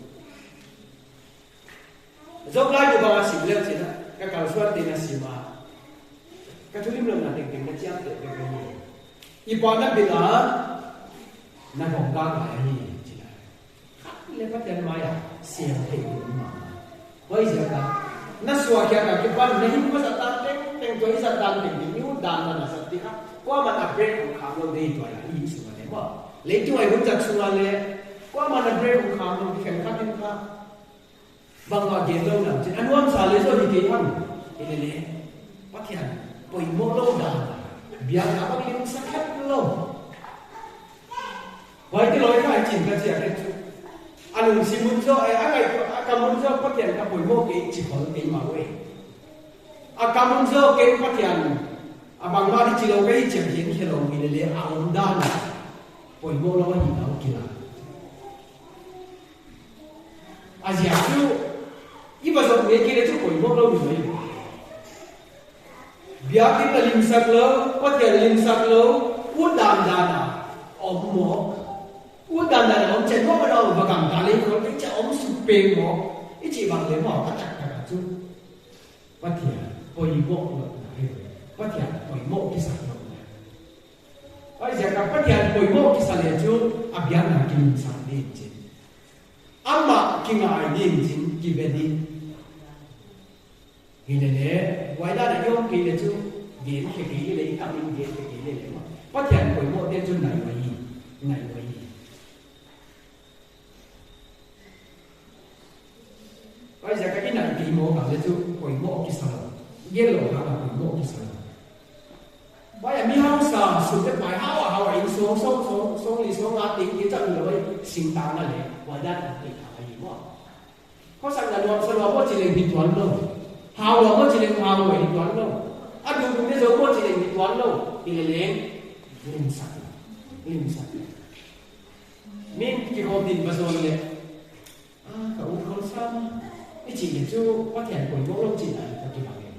dốc lại của bà xỉm lên chứ đó, cái cầu xuân thì là xỉm mà, cái thứ lim lầm là tình tình nó chém được cái gì, ipan nó bị lỡ, nó vòng ra lại gì, chỉ là khát lên bắt hiện mai à, xiềng thì cũng mà, bây giờ là nó xóa cái ban này không có sát tan tên tuổi sát tan tình tình yêu đàn là sát tí khác, qua mà tập break của khám lâu đây tuổi là gì xíu mà đấy mà lấy cho ai cũng chặt xung quanh lên, qua mà là break của khám thì khen khác thêm khác bằng vào kiến lâu nào chứ ăn uống xả lấy rồi thì kế ăn thì này bắt hiện bồi mô lâu đà biar cả bác liên sắc hết lâu vậy cái lối khai chỉnh cái gì cái chú anh đừng xin muốn cho anh này cảm muốn cho bắt hiện cả bồi mô cái chỉ có cái mà vậy cảm muốn cho cái bắt hiện bằng vào đi chỉ lâu cái chẳng hiện cái lâu mình lấy ăn đan bồi mô lâu gì đâu kia Asia tu, iba zaman ni kira tu koi mok lau ni. Biar kita limsak lau, pakai limsak lau, udam dana, udam dana, cakap apa lau bagang kali kalau kita supeng mok, ini bang le mok tak tak tu, pakai koi mok lau, pakai koi mok kisah lau. Asia kap pakai koi mok kisah le tu, abiar nak limsak ni je. Amma kinga din jin kibedi hilele waida da yom kile chu gen ke kile kamin gen ke kile le ma patyan koi mo te chu nai wai ai ja ka ina ki mo ka le chu koi mo ki sa yelo ha ka koi mo ki sa ba ya mi hao sa su te pai hao ai so li so la ting ki cha lo sing ta na le waida có sang là đoạn sau đó có chỉ định toán đâu, hào là có chỉ định hào phải định toán đâu, áp dụng cũng thế rồi có chỉ định toán đâu, thì là lên sạch, mình chỉ có tin vào rồi này, cậu không sao, cái chỉ để cho phát hiện của mỗi lúc chỉ là cái bằng này,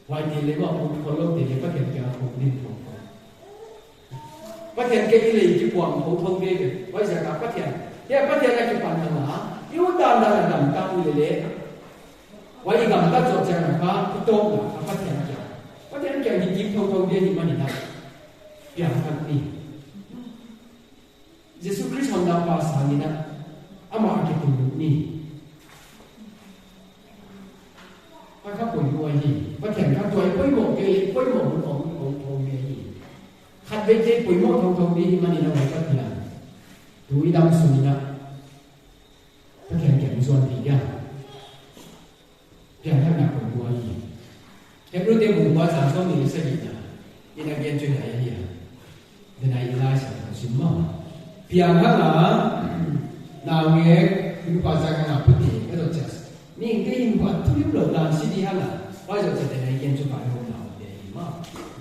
ngoài tiền lấy vào một con lâu thì để phát hiện cái hộp liên tục, phát hiện cái gì cái quảng phổ thông kia, bây giờ cả phát hiện là cái bản thân là yếu đàn là làm cao như thế, vậy làm các chỗ chẳng là cái tốt là phát hiện cái gì thông thông kia thì mà nhìn thấy, việc thật đi, Jesus Christ hôm nay pas hari na, ama kita ni, các buổi ngồi gì, phát hiện các tuổi quấy một cái quấy một ông nghe gì, khát về cái quấy một thông đi mà nhìn thấy phát hiện, túi đâm sùi na. Phát hiện kiểm soát thì ra, hiện các nhà quản lý gì, emรู้ที่ผมว่าsản xuất mình sẽ gì nhỉ, cái này cái chuyện này gì à, cái này là sản xuất gì mà, hiện các nào nghe cáiภาษาcái nào cũng thế, cái đó chắc, nhưng cái hình phạt thu nhập đầu làm gì hả là, bây giờ cái này cái chuyện vài hôm nào để mà,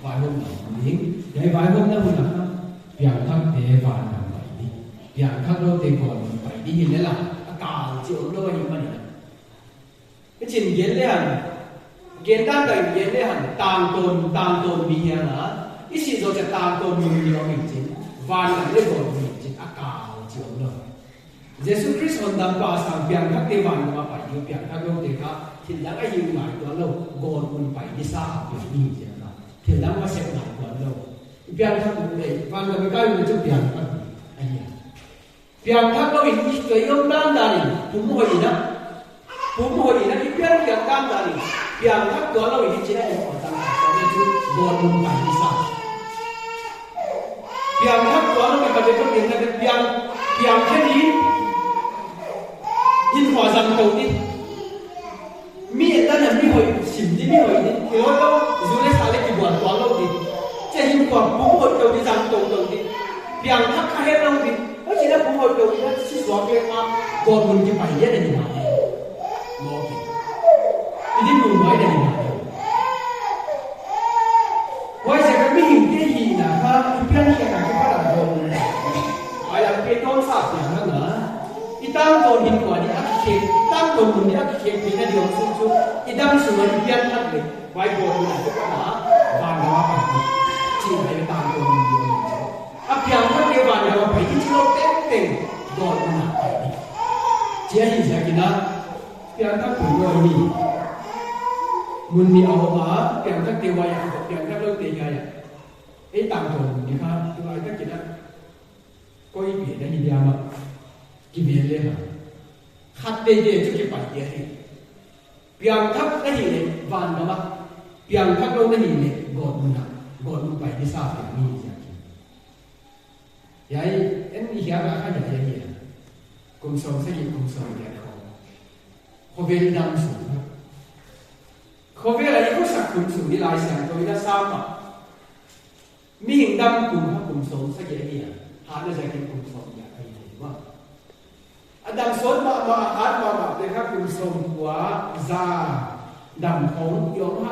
vài hôm nào mình, cái vài hôm nào mình làm, hiện các để vài năm phải đi, hiện các đó để còn phải đi như thế nào. Cả chiều đôi như vậy cái chuyện kiến đấy hẳn kiến đang đẩy kiến đấy hẳn tàng tồn bị hiện là cái chuyện rồi sẽ tàng tồn mình nhiều mình chính và là lấy gọi mình chính cả chiều đôi Jesus Christ hôm nay qua sang biển các tế bào mà phải nhiều biển các lâu tế khác thì đã cái nhiều ngày đó lâu gọi mình phải đi xa biển đi vậy là thì đã mà sẽ ngày đó lâu biển các cũng vậy và người cái mình chụp biển các anh biar tak kau ini kau dan dari, pumuh ini biar biar dan dari, biar tak kau ini cina yang orang kau itu boleh bukan bisa, biar tak kau ini pada kau ini biar jadi, ini kuasa kau ini, mi dan mi hoi simdi mi hoi ini, kalau kau zulus saling dibuat kau ini, jadi kau pumuh kau di sana kau ini, biar tak kau ini chỉ là cũng hồi đầu nó chỉ xóa cái còn mình cái bài viết này như nào nó thì đi mùng nói này như nào quay sẽ cái hình cái gì là ha cái cái cái phát là còn phải là cái con sạpอย่างนั้นนะอีตั้งตัวหินกว่านี้อักเสบตั้งตัวมันนี้อักเสบปีนั้นเดียวสุดอีตั้งส่วนที่เปลี่ยนทับเลยไว้บนมันอาจจะปัญหาบางว่าไปจีนไปตั้งตัวมันเดียวApiang kan dia balik apa ini cilo tenteng god nak ini. Jadi saya kira apiang kan berdua ini. Muni awak apiang kan dewa yang apiang kan lo tiga ya. Tanggung ni kan tu ada kita koi biar ni dia mak kibiar le ha. Hati dia tu kipai dia ni. Apiang kan ni van nama. Apiang kan lo ni god nak pai di sah ni. Vậy em อีกอย่างละขั้นอย่างนี้กุมสมสกิกุมสมเนี่ยเขาเวลีดำสูงเขาเวลาที่เขาสักกุมสูงที่ลายแสงตัวนี้ซ้ำอ่ะมีหิ่งดำกุมกุมสมสกิเนี่ยหาได้ใจกินกุมสมอย่างไรว่าอันดำสนมาหามาเลยครับกุมสมหัวซาดำของยองห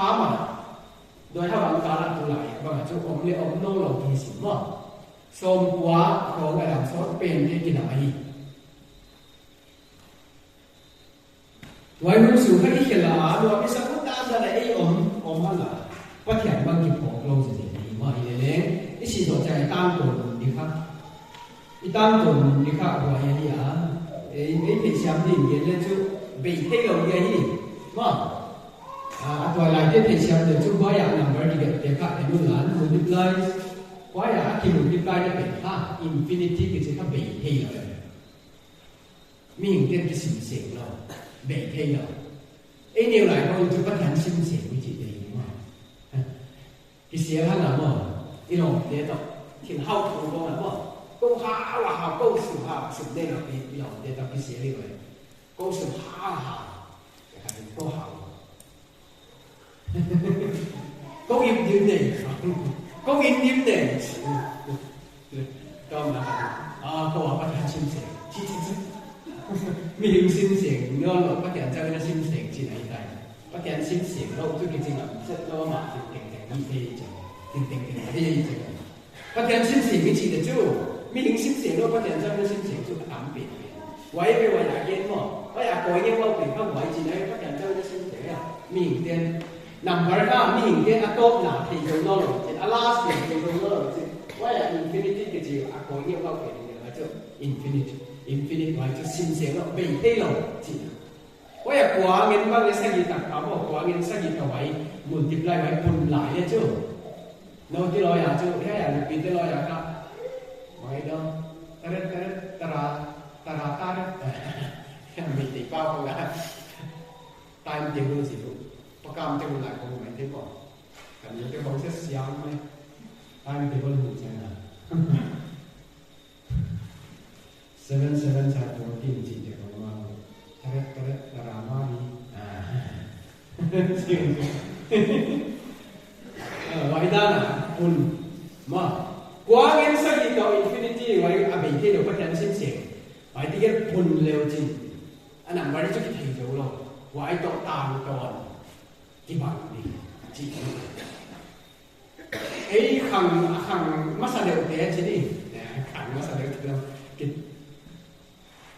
ามาโดยถ้าบางการละตัวไหลบางจุดอมเลี้ยอมโน่เรากินสิมว่าสมหัวของกระดำซอสเป็นที่กินอะไรไว้รู้สึกให้เขียนละดูว่าพิสัยตามอะไรไอ้อมอะไรว่าเขียนบางกิจของเราจะดีว่าอีเล้งไอ้สิ่งต่อใจตั้งตัวดีครับอีตั้งตัวดีครับว่าอย่างนี้ไอ้เพจยามนี่เย็นเลยจุเบย์ให้เราอย่างนี้ว่าตัวหลายที่เพจยามเดี๋ยวจุว่าอย่างนั้นบริเวณเด็กไอ้ลูกหลานมันดิบไลน์ว่าอย่างที่มันดิบไลน์เนี่ยเป็นอินฟินิตี้ก็จะทำเบย์ให้เรามีอย่างเดียวที่สิ่งเสียงเราเบย์ให้เราไอ้เนี่ยหลายคนจะพัฒนาสิ่งเสียงวิจิตรดีมากที่เสียท่านหลังว่าอีหลงเดี๋ยวต้องถิ่นเข้าถูกตรงนั้นว่าก็หาว่าหาก็สุภาพสุดได้เราอีหลงเดี๋ยวต้องไปเสียเลยก็สุภาพก็หาก็ยิ้มเด่นก็ยิ้มเด่นก็มาก็ว่าพัฒนาสิ่งเสียงที่มีสิ่งเสียงเนื้อเราพัฒนาจะเป็นสิ่งเสียงที่ไหนได้พัฒนาสิ่งเสียงเราทุกจริงๆอ่ะเรามาเก่งๆนี่เท่จังเก่งๆนี่จังพัฒนาสิ่งเสียงวิจิตรจู่มีสิ่งเสียงเราพัฒนาจะเป็นสิ่งเสียงจู่ตามเปลี่ยนไว้ไปไว้อยากเย็นมั้งไว้อยากปล่อยเย็นว่าเป็นข้าวไว้จีนพัฒนาจะเป็นสิ่งเสียงมีสิ่งเดียนนำมาแล้วมีสิ่งเดียนโต๊ะหนาที่ตรงนั้นเลยอาลาสเปลี่ยนตรงนั้นเลยว่าอยากอินฟินิตี้ก็จีอ่ะปล่อยเย็นว่าเป็นอย่างไรจู่อินฟินิตี้ไว้จะสิ่งเสียงเราเป็นให้เราจีว่าอยากกว่าเงินว่าเงินสักกี่ตังค์เขาบอกกว่าเงินสักกี่เอาไว้บุญติดไล่ไว้บุญหลายเนี่ยจู่โน้ตที่เราอยากจู่แค่อยากปิดที่เราอยากครับไว้ดองตราแค่มีติดเป้าเขาแล้วตายเดี๋ยวดูสิลูกประกำจะบุญหลายคนเหมือนที่บอกแต่ยังจะบอกเสียยาวไหมตายเดี๋ยวบุญใช่ไหม7 chapter 14 จิตเดียวกันว่าตรามาดีจริงไว้ด้านน่ะคุณมากว่าเงินสักกี่ต่ออินฟินิตี้ไว้อาเบย์ที่เราพัฒนาสิ่งเสียงไว้ที่แค่คุณเร็วจริงอันนั้นไว้จะคิดถึงเราไว้ต่อตามก่อนที่บ้านนี่จริงไอ้ขังมาแสดงเดียจริงเนี่ยขังมาแสดงเรากิน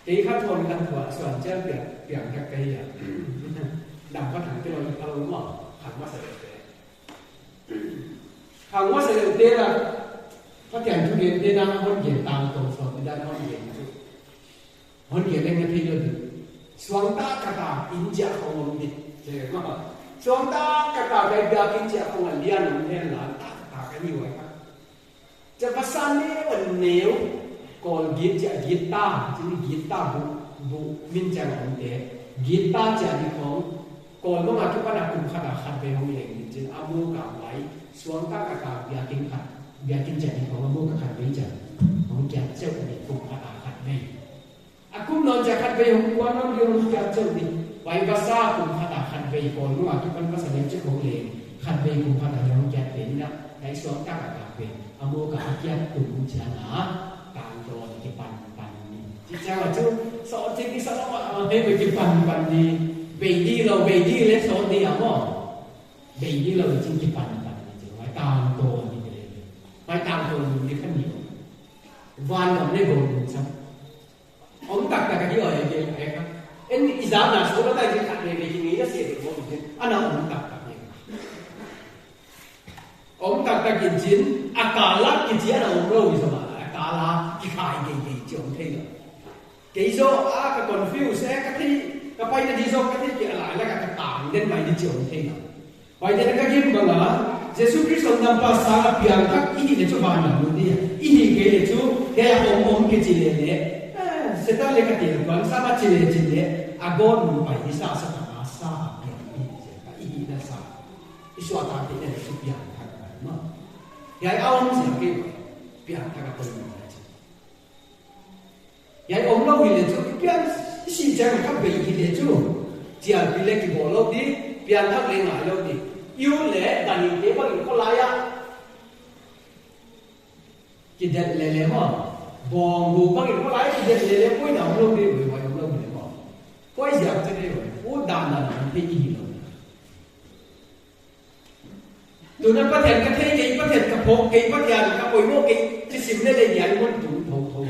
ที่ข้าทนกันหัวส่วนเจ้าเปลี่ยนกับไก่ดำก็ถังที่เรารู้ว่าขังว่าเสด็จเตะขังว่าเสด็จเตะละก็แก่ทุเรียนได้นั่งห้องเย็นตามตรงสอบได้ห้องเย็นห้องเย็นเล่นกันที่เดียวกันสวงตากระตาอินเจ้าของมันดิเจ๋งมากสวงตากระตาไปเบียกินเจ้าของมันเลี้ยงมันเลี้ยงหลานตากันอยู่ไว้ครับจะภาษาเนี้ยมันเหนียวก่อนกีตาร์ที่นี่กีตาร์บุมินจังของเด็กกีตาร์จะดีของก่อนเมื่อมาทุกวันคุณขัดขัดไปห้องเองจริงอามูกับไว้สวงตากระตาเบียกินจะดีของอามูกับขัดไปจังของแกเจ้าเนี่ยคุณขัดไปอาคุณนอนจะขัดไปของวันนั้นเรื่องแกเจ้านี่ไว้ภาษาคุณขัดไปก่อนเมื่อมาทุกวันภาษาเจ้าของเองขัดไปคุณขัดของแกเป็นนะให้สวงตากระตาเป็นอามูกับแกคุณจะหนาการโดนกิปันนี่ที่เจ้าจูสอนจริงที่สอนว่าให้ไปกิปันนี่เบดี้เราเบดี้เล็กสอนดีอ่ะมั้งเบดี้เราจริงกิปันนี่จริงไว้ตามโดนนี่เลยไว้ตามโดนนี่ขั้นนี้วันเราไม่โดนซ้ำผมตักกันที่อะไรกันไอ้ครับเอ็นอิสามน่ะสุดท้ายที่ตักเลยที่นี่จะเสียดีกว่าจริงอันนั้นผมตักเนี่ยผมตักกินชิ้นอากาศลักกินชิ้นเราเราวิสมากาลาที่ขายเก่งๆจงเท่เลยเกี่ยวกับคอนฟิวส์กับที่กับไปในที่ส่งกับที่เกี่ยวอะไรแล้วกับต่างเด่นไปที่จงเท่เลยไปเด่นกับยิ่งบ้างละเยซูคริสต์นำภาษาเพียงทักอีเนี่ยจะบ้านเราเนี่ยอีนี่เกลี่ยจูเกี่ยวกับกิจเลยเนี่ยเสร็จแล้วก็เดี๋ยววันสามัญจิเลยอากอนไปที่สาสนาสาเพียงอีนั่นสาอิสวาตาที่เนี่ยสุดยอดทักไปมั้งยายเอาหนังสือเกี่ยวเปลี่ยนทักคน ยัยอมเราหิเลจูเปียนสิจังทับไปหิเลจูเจียนปีเล็กที่บอกเราดิเปียนทับเลยหงายเราดิยูเล่ดันเดี๋ยวบางทีเขาลายกินเด็ดเล่ๆมั้งบองหูบางทีเขาลายกินเด็ดเล่ๆไม่หนาวเราดิหรือว่าเราไม่ได้มั้งก็ไอ้เสียบจะได้เลยโอ้ดันมันเป็นอีหลตัวนั้นประเทศกระเทยกี่ประเทศกระพงกี่ประเทศกระปุยโมกี่ที่สิ่งนี้เลยใหญ่มันตุ้งทง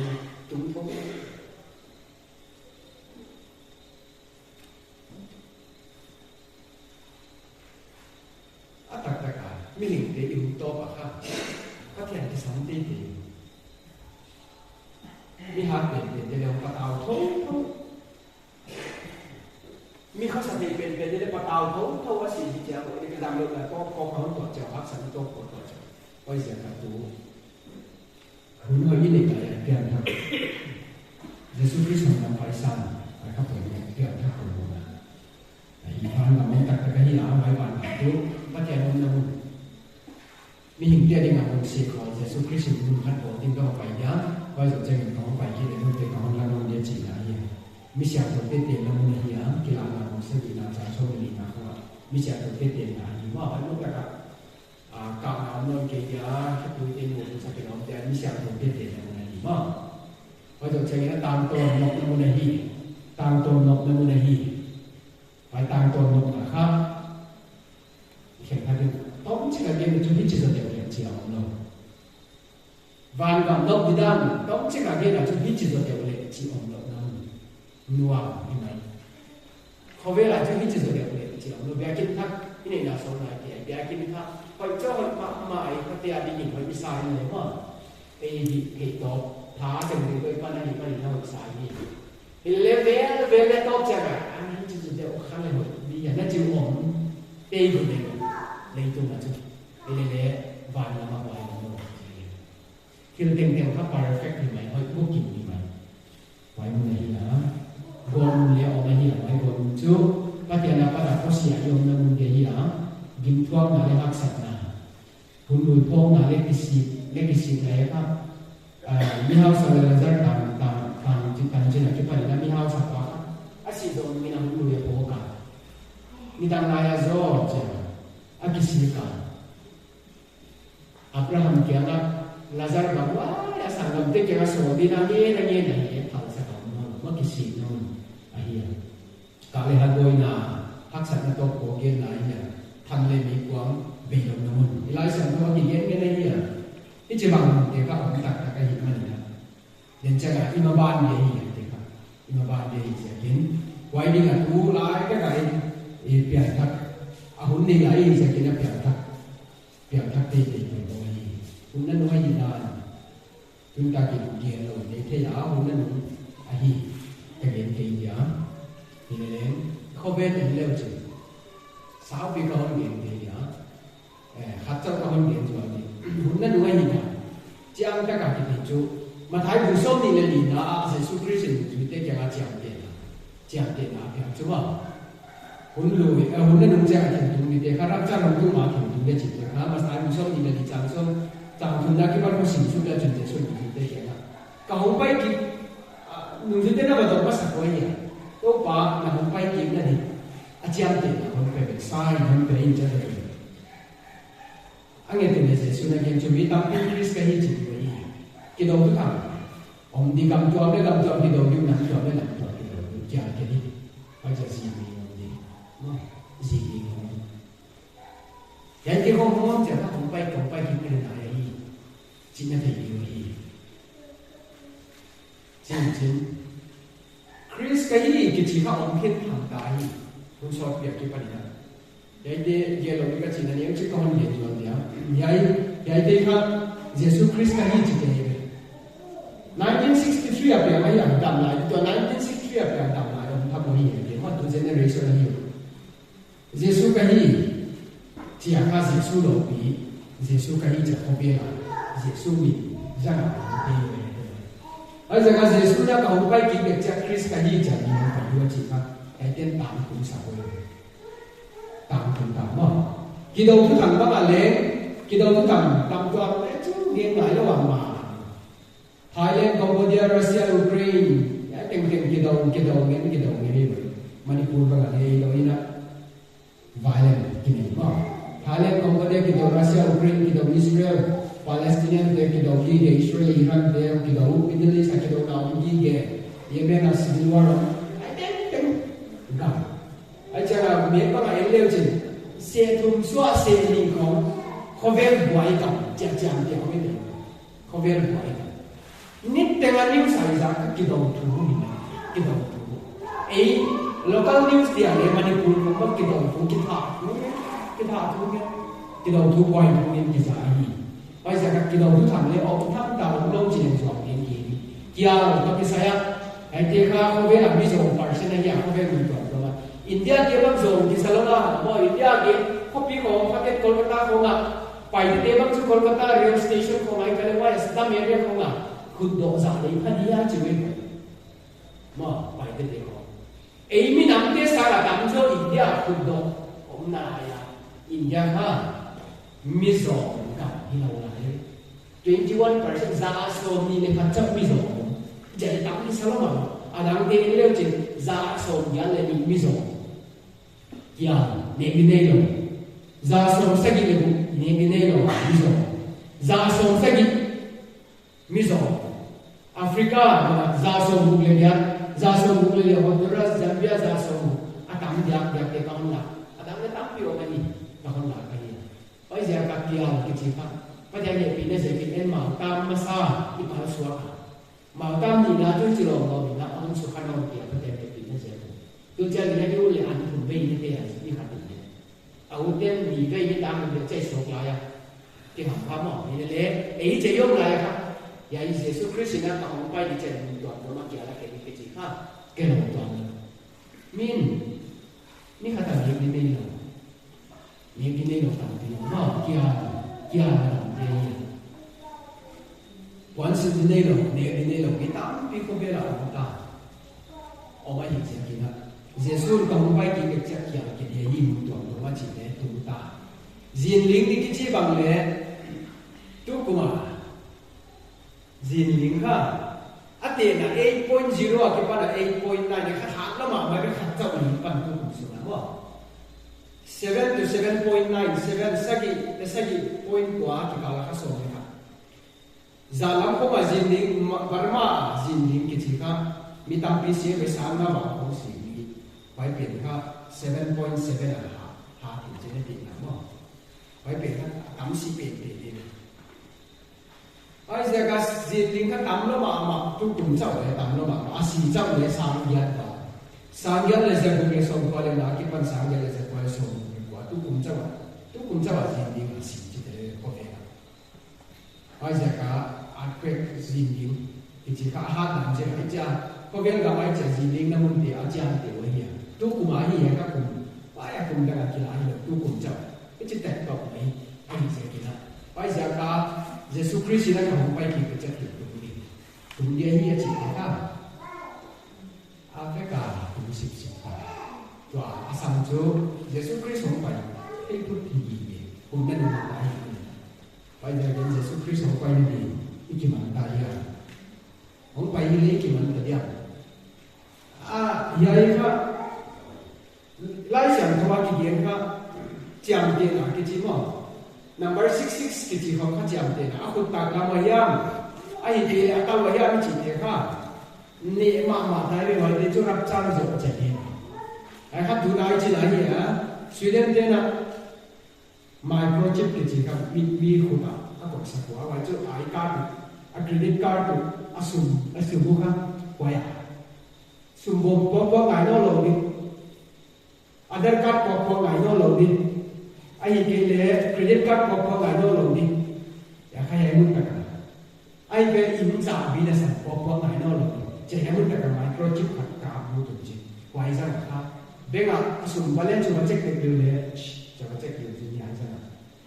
อัตตะการไม่หนึ่งเดียวตัวปะครับประเทศที่สามตีดีมีหาเป็นเดี๋ยวปะเอาทุ่งมีข้อสันติเป็นเดี๋ยวปะเอาทุ่งเท่าว่าสิ่งที่เจ้าในกระดานโลกแล้วก็เขาตัวเจ้าพักสันติตัวเจ้าไว้เสียกับตัวคุณเอายิ่งใหญ่เปลี่ยนครับเยซูคริสต์นำไปสร้างนะครับผมเปลี่ยนครับผมอีพันเราไม่ตัดกันที่หลังไว้วันทุกประเทศนั้นนะมีหิ่งเดียดงานของสิ่งของเยซูคริสต์มุ่งขัดโบติ้งก็ไปยันไว้สนใจกับของไปที่ในเมืองเป็นของเราเดียจีน่าเนี่ยมิเสียตัวเตี้ยเตี้ยเราไม่เหี้ยกีฬาเราของเสกีนาจากโชคดีนะครับมิเสียตัวเตี้ยเตี้ยนะยิ่งว่าวันนู้นนะครับการเอาเงินเกี่ยที่ตัวเองหมดสักกี่รอบแต่มิเสียตัวเตี้ยเตี้ยเราไม่ยิ่งว่าไว้สนใจกับตามตัวนกเราไม่ยิ่งตามตัวนกเราไม่ยิ่งไปตามตัวนกนะครับแข่งขันต้องเชื่อเกมจุดที่จะเดียวเจียวเนาะวันกับนกดิดันต้องเชื่อเกมจุดที่จะเดียวเจียวเนาะนัวยังไงเขาเวลาจุดที่จะเดียวเจียวเนาะเบียกินทักที่นี่น่าสนใจเบียกินทักไปเจ้ามาใหม่พัทยาดีหญิงไปวิสัยเลยว่าไอ้เหตุตบท้าจะมีไปปั้นอะไรปั้นอะไรวิสัยนี่เลเวลตบจังอ่ะอันนี้จะเดียวขั้นเลยหมดดีอย่างนั้นจิ๋วอ่อนเตยคนเดียวเลยตัวนั้นจุดเลยวันละมาวันละคือเต็มๆถ้า perfect ที่ไหนเขาพวกกินดีไหมไว้เมื่อไหร่นะบนเลี้ยวมาเหี้ยไว้บนจุดปัจจัยนับประเขาเสียยมนั่งเดียกินทั่วมาเลยรักษาหนาคุณดูพงมาเล็กที่สิอะไรครับมีเฮาส์อะไรจะตามจิตใจจุดผลิตมีเฮาส์สักว่าอาศัยโดนมีน้ำดูเยอะโผล่กันมีต่างนายโซ่เจ้าอากิสิกาอับราฮัมเกี่ยงกับลาซาร์บอกว่าอย่าสั่งลำเตะเกี่ยงกับสวดีนั่นนี่เขาสักคนว่ากิสิโน่นไอ้เหี้ยกาเลฮัดโดยนาพักสันตโกเกนไหนเนี่ยทำเลยมีความเบี่ยงนู่นหลายสิ่งที่เย็นกันได้เนี่ยที่จะบางเด็กก็ออกตักกันหิมันนะเดี๋ยวจะอิมาบานเดียร์เด็กครับอิมาบานเดียร์เสียกินไว้ดีกันดูหลายก็ได้เปลี่ยนทักหุ่นนี่หลายเสียกินแล้วเปลี่ยนทักตีตีไปตรงนี้หุ่นนั้นน้อยยิ่งนานจุนตากินเกียร์เลยในเทียหุ่นนั้นไอ้หีจะเห็นเกียร์นี่เลยเขาเป็นเร็วจังสาวปีเขาเรียนเกียร์ขัดเจ้าเขาเรียนจวนนี่หุ่นนั้นน้อยยิ่งนานเจ้าจะการกินจุมาท้ายผู้ชมนี่เลยนะเยซูคริสต์จุดเดียวกับเจ้าเดียร์เพียงจุ๊บหุ่นลุยหุ่นนั้นนุ่งเจ้าถึงตรงนี้เด็กข้ารับจ้างลงทุนมาถึงได้จิตเลยครับมาท้ายผู้ชมนี่เลยจังส้มจังทุนนักที่บ้านผู้สิงสุดแล้วจนจะช่วยถึงได้แค่นั้นก็หุ่นไปกินนุ่งชุดเดียวก็ต้องมาสักวันเนี่ยตัวป้าหน้าหุ่นไปกินนั่นเองอาจารย์เด็กหุ่นไปเป็นสายหุ่นไปอินเตอร์เน็ตอันนี้เป็นเรื่องส่วนนั้นยังจะมีตั้งเป็นคริสต์กันยิ่งจีบเลยคิดดูทุกครั้งผมดีกำจัวได้กำจัวที่เราอยู่นั่นจัวได้หลังจัวที่เราอยู่จานแค่นี้ไปจะซีมีมันดีซีมีมันยังที่เขาพูดจะถ้าผมไปกินไม่ได้อะไรจริงนะที่อยู่นี่จริงคริสต์กันยิ่งกิจที่เขาอมเพี้ยนทางตายคุณชอบเปรียบที่ปฏิบัติยัยเดียร์เราไม่ก็จริงนะเนี่ยที่เขาเรียนจวนเดียวยัยเดียร์ครับเยซูคริสต์กันยิ่งจริงเลย1963อ่ะเปลี่ยนมาอย่างดำลายตัว1963อ่ะเปลี่ยนดำลายผมทำมาอย่างเดียวว่าตัวเจเนอเรชั่นนี้เยซูกันยิ่งที่อยากให้เยซูหลบปีเยซูกันยิ่งจะพบเองเยซูมีจะหาเองเลยไอ้จากเยซูเนี่ยเขาไปกินเด็กจากคริสต์กันยิ่งจะมีมันไปด้วยจริงครับไอ้เต้นตามคุณสาวเลยตามคุณตามว่ากิโลทุกถังต้องอะไรกิโลทุกถังตามตัวไอ้จูเรียนหลายระหว่างมาไทยแลนด์กัมพูชา Russia Ukraine ya teng kidong ni Manipur ba le lo ina violent kini ma Thailand Congo de kidong Russia Ukraine kidong Israel Palestinian de kidong Israel Iran de kidong Middle East kidong na Yemen civil war ai teng ga ai cha me ba ai leo chin se thum swa se ni ko vel boy ka cha cha de ko vel boy nit tenga news sai za kidong thu ni kidong thu ai local news dia le Manipur ko kidong thu ki tha thu ke kidong thu boy ni ki za ai ai za kidong thu tham le ok tham ta lo chin so ni ni kia ko ki sa ya ai te kha ko ve la mi zo person ne ya ko ve mi to ba India ke bang zo ki salona mo India ke copy ko paket Kolkata ko nga pai te bang chu Kolkata rail station ko mai kale wa sta me re ko nga khud do za le phania chi we mo pai te ko ei mi nam te sa la dam zo India khud do om na ya India ha mi zo ka hi la la 21% za so ni le kha chap mi zo jadi tak ni salama adang te leo chin za so ya le ni mi zo ya ne ni lo za so sa gi le ne ni lo mi zo za so sa gi mi zo Africa za so bu le ya za so bu le Honduras Zambia za so atam dia te kaun la adang le tam pi o ni kaun la ka ni oi ja ka kia ki chi pa pa ja ye pi ne se pi en ma tam ma sa i pa suwa mà tam ni na tu chilo ngo ni na on su khan on ti a te te ni se tu cha ni na du le an thum bei ni te ya ni kha ti ne a u ten ni ve ni tam ni che so la ya ti ha pha mo ni le ei che yong la ya kha ya i Jesus Christ na ka hong pai ni che ni to to ma kia la ke ni ke chi kha ke no to min ni kha ta ni ni lo ni lo ta ti no kia kia ni Once in the nilo, kita pi ko bela ta. O ba yin chen kina. Jesus ka mo bai ki ke cha kya ke de yin to to ma chi ne tu ta. Zin ling ni ki chi bang le. Tu kuma. Zin ling ka. Ate na 8.0 ki pa na 8.9 ne kha thak la ma ma ka kha cha ni pan tu su na wa. 7 to 7.9 7 sagi point kwa ki ka la ka so ni Zalam ko ma zinding Burma zinding ki chika mi tam pi se be san na ba ko si ni pai pen ka 7.7 ha ki je ne ti na mo pai pen ka tam si pe pe ni ai ze ka zinding ka tam lo ma tu kum chau le tam lo ma a si chau le sang ya ta sang ya le ze ko le som ko le na ki pan sang ya le ze ko le som ko tu kum chau zinding si ji de ko ve ai ze ka Akwek zinding, iti ka hat nam je aja, ko gen ga mai je zinding na mun ti aja ti wa hi. Tu ku ma hi ya ka kum, wa ya kum da ki la hi tu kum cha. Iti tek tok mai, ai je ki na. Pai ja ka Jesus Christ na ka hom pai ki ka cha ti tu ni. Tu dia hi ya chi ka. Afrika tu sip sip ka. Tu asam jo Jesus Christ hom pai. Ei tu ti ni. Kum na na pai. Pai ja gen Jesus Christ hom pai ni. Ikiman tayo. Ang pahili ikiman tayo. Yai ka, lai siyang kawa kikiyan ka, jam din na kiti mo. Number 66 kiti ho ka jam din na. Ako tagla mayam. Ay hindi ataw mayam chiti ka. Ni mama tayo may dito rap chan zo chati. Ay ka tunay chinahi ha. Sweden din na microchip kiti ka. Mi huta. Ako sa kuha. Wajo ay card. A credit card tu asum bukan kuya. Sumbo popo ngai no lo ni. Other card popo ngai no lo ni. Ai ke le credit card popo ngai no lo ni. Ya kaya mun ta ka. Ai ke im sa bi na sa popo ngai no lo ni. Je he mun ta ka microchip ka mu tu ji. Kuai sa ka. Benga asum balen chu check de le. Cha check de ni ai sa.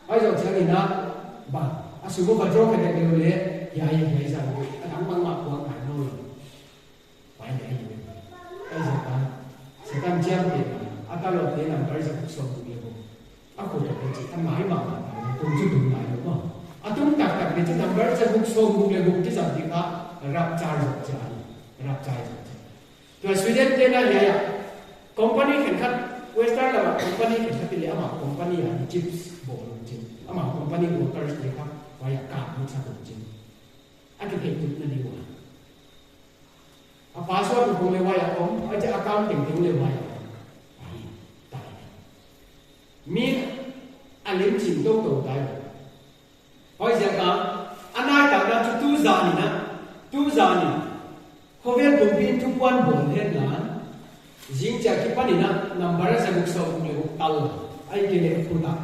Ai zo cha ni na ba asum ba draw ka de le. Ya ya ya sa ko ang bang ma ko ang no pai ya ya ai sa kan jam de atalo de na bai sa so ko ye ko ako de ji ta mai ma ko ju du mai ko atung tak tak de number sa book so book le book ki sa di ka รับจ่ายจบใจรับจ่ายจบใจตัวสวีเดนเต้นอะไรอ่ะคอมพานีแข่งขันเวสต์แล้วคอมพานีแข่งขันไปเลยอ่ะคอมพานีอ่ะจิปส์โบลจริงอ่ะคอมพานีวอเตอร์สเลยครับวายกาบมุชาจริงอ่ะที่เห็นจุดนั้นดีกว่าอ่ะพาสวรรค์ผมเลยวายอ่ะผมอาจจะaccountเก่งๆเลยวายอ่ะตายมีอันเล่มสิ่งโตตายเพราะฉะนั้นอันนั้นต่างกันจุดตู้จานี่นะตู้จานี่เขาเรียกผมเป็นทุกวันบ่นเห็นหลานยิ่งจากที่ปนี่นะนับวันจะบุกส่งเลยตัลไอ้เกลือคุณตา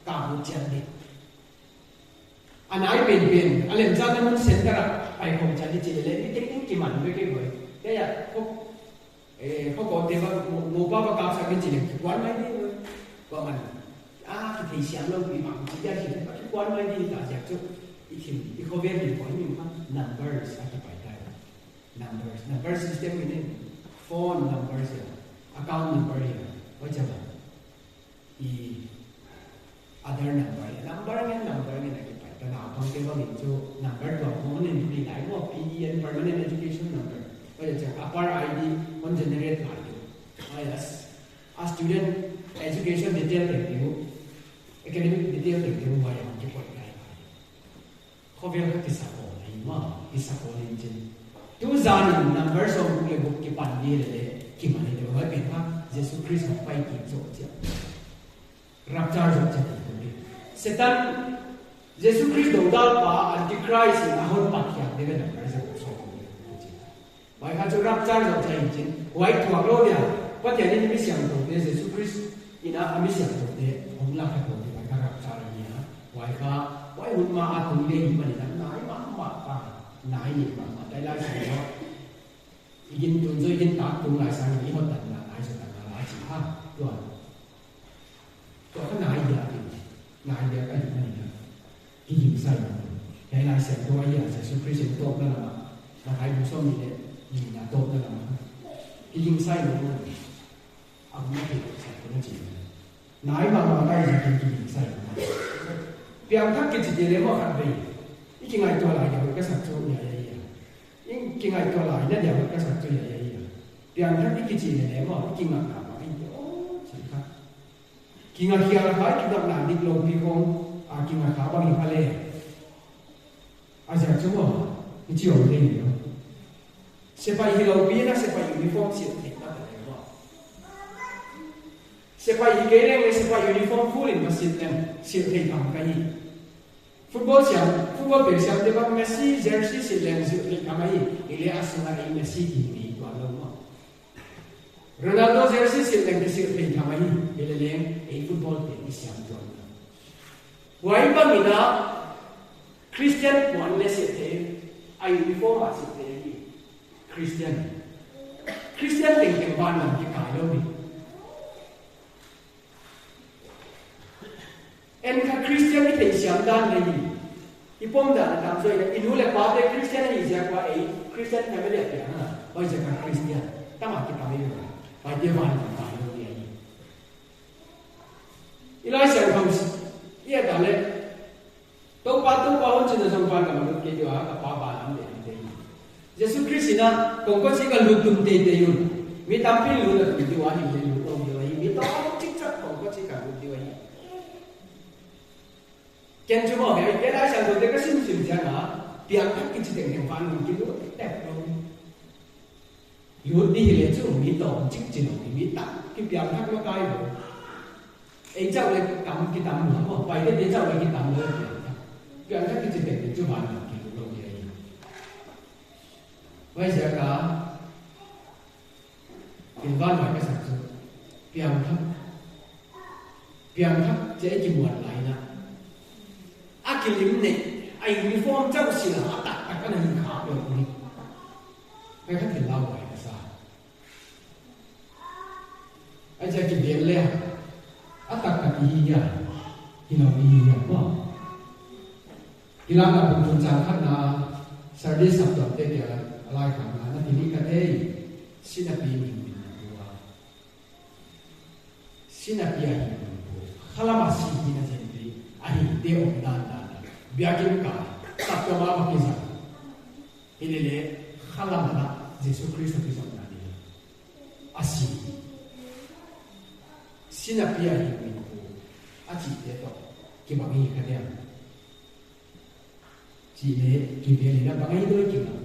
กาบุญเจดีอันนั้นเป็นอันเล่มจานนั้นมันเซ็นกันไปผมจะได้เจริญนี่เทคนิคกี่มันไม่กี่บ่อยแต่ยังเขาบอกเดี๋ยวงูป้าประกาศสักทีทุกวันไม่ดีเลยว่ามันที่เสียงเราปีมังที่จะเห็นทุกวันไม่ดีแต่จากจุดอีกทีอีกเขาเรียกเป็นคนหนึ่งว่า numbers อธิบายได้ numbers system นี่ phone numbers account number ว่าจะแบบอี other number เนี่ยอธิบายแต่เราต้องเก็บว่ามีจุด number ตัวคนหนึ่งมีหลายว่า PEN permanent education number ว่าจะ upper ID คน generate หลายอยู่ว่า student education detail เด็กอยู่academic detail เด็กอยู่ว่าอย่างที่บอกได้เขาเรียกว่าที่สักโอเลยว่าที่สักโอเลยจริงทุกจาน number ส่งเกี่ยวกับกี่ปันดีเลยกี่มันเลยว่าเป็นว่าเยซูคริสต์ไปกี่โจทย์รับจ่ายโจทย์คนนี้เสร็จแล้วเยซูคริสต์โดนด่าป่าอันติคริสต์อาหุนปักยาเด็กนั่นก็จะส่งคนนี้จริงไว้เขาจะรับจ่ายโจทย์จริงไว้ถั่วโลเนี่ยว่าอย่างนี้ไม่เสียงโจทย์เยซูคริสต์อินะไม่เสียงโจทย์เนี่ยผมรักเขาที่ไว้เขารับจ่ายเนี่ยไว้เขาไว้หุ่นมาอาตุเลี้ยงมันนั่นนายมาป่านายนี่มาได้ไล่สิ่งว่ายินตุนยินตาตุนหลายสังนี้เขาตัดนายสุดตัดนายสิฮะตัวเขานายเดียร์นายเดียร์ก็อยู่นั่นนะที่ยิงใส่ใหญ่นายเสียงตัวอย่างเสียงคริสต์โตนั่นแหละมาใครดูส้มนี่เนี่ยยิงนะโตนั่นแหละที่ยิงใส่ลงนั่นเอาไม่ผิดใส่คนจริงนายมาได้จริงยิงใส่เพียงถ้ากิจเดียวมันขัดไปอีกไงตัวหลายอย่างก็สักโจใหญ่ยิ่งกินไงตัวหลายเนี่ยเดี๋ยวก็สักโจใหญ่เพียงถ้าอีกกิจเดียวมันกินอะไรมาอีกโอ้ใช่ครับกินอะไรอะไรกินแบบนั้นดิบลงพี่คงกินอะไรบางอย่างอะไรอาจจะชั่วโมงนี่เชื่อว่าได้เนาะเสียไปที่เราปีนะเสียไปยูนิฟอร์มเสียติดตั้งแต่ไหนวะเสียไปที่เกเรเลยเสียไปยูนิฟอร์มฟูลิ่นมาเสียเต็มเสียที่ทำกันยี่ฟุตบอลเปรียบเทียบว่าเมสซี่เจอร์ซี่สิเลนส์ที่ทำไมอีเลียสมาอีเมสซี่ที่มีกว่าเราโรนัลโดเจอร์ซี่สิเลนส์ที่ทำไมอีเลียไอ้ฟุตบอลเป็นอิสลามตัวนั้นไว้บางทีนะคริสเตียนวันเลสเตอร์ไอ้ยูนิฟอร์มมาสิเตอร์คริสเตียนถึงบ้านมันที่ขายแล้วนี่เอ็นค่ะคริสเตียนที่ถึงเสียงดังเลยที่ผมด่าตามส่วนอินูเล็กว่าเป็นคริสเตียนที่จะกว่าไอ้คริสเตียนไม่ได้เปลี่ยนนะว่าจะเป็นคริสเตียนตั้งแต่ที่ทำให้ดูไปเดี๋ยววันต่างๆตรงนี้อีไลเซอร์คำเยี่ยแต่เลยตัวป้าคนจีนจะส่งฟังกับมันเกี่ยวกับป้าบ้านนั่นเองเยซูคริสต์นะคงก็สิ่งกันลุกตุ้มเตยอยู่มีตามพิลุนะตุ้มที่ว่านี่ลุกตรงที่ว่ามีตัวจิ๊กจักคงก็สิ่งกันลุกที่ว่าเก่งชั่วโมงเดียวแค่ได้สั่งตัวเด็กก็สิ่งจังนะเพียงแค่กิจเด็กเห็นฟังกินรู้แต่เราอยู่ที่เรียนชั่วมีตัวจิ๊กจิ๋วมีตักที่เพียงแค่ก็ได้เลยไอ้เจ้าเลยกำกินตามหัวไปได้เจ้าเลยกินตามเลยเพียงแค่กิจเด็กชั่ววันกินรู้เราเองไว้เสียกันกินบ้านไหนก็สั่งซื้อเพียงแค่จะให้กินหมดไหลนะอากิลิมเนี่ยไอ้ยูนิฟอร์มเจ้าสิลาตัดก็นั่งขาแบบนี้ไม่ค่อยถึงเล่าไหวนะซะไอ้จะกินเลี้ยงเลยอาตัดกับอีหยาที่เราอีหยาว่าที่เราเป็นคนจางขันนาสารดิสับตัดเดียวอะไรขันนานั่นที่นี่ก็เอ้สินาปีมีตัวสินาปีอะไรข้ารามาสีที่นั่นเองอันนี้เดี๋ยวองค์ดาน biakin ka sakya ma makisa ilele khalamana Yesu Kristo pisang nani asi sinapia himin ko aji deto kibangi kanya jile kibeli na bangai doi kimang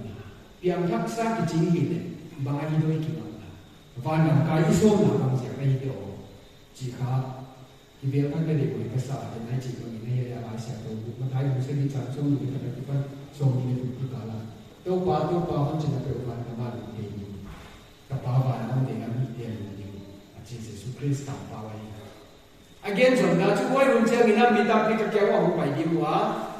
piang thaksa ki jingi ne bangai doi kimang vanam kai isom na bang sia kai do jika kibel kan de ko kasa de nai ji ko ni ya ba sia do ma thai mu se ni chan song ni ka ki pan song ni ku ka la to pa hon chin na pe van ka ba ni ni ka pa ba na de na mi de ni a ji Yesu Christ ka pa wa again so na chu wai run chang ina mi ta pi ka kya wa ho pai di wa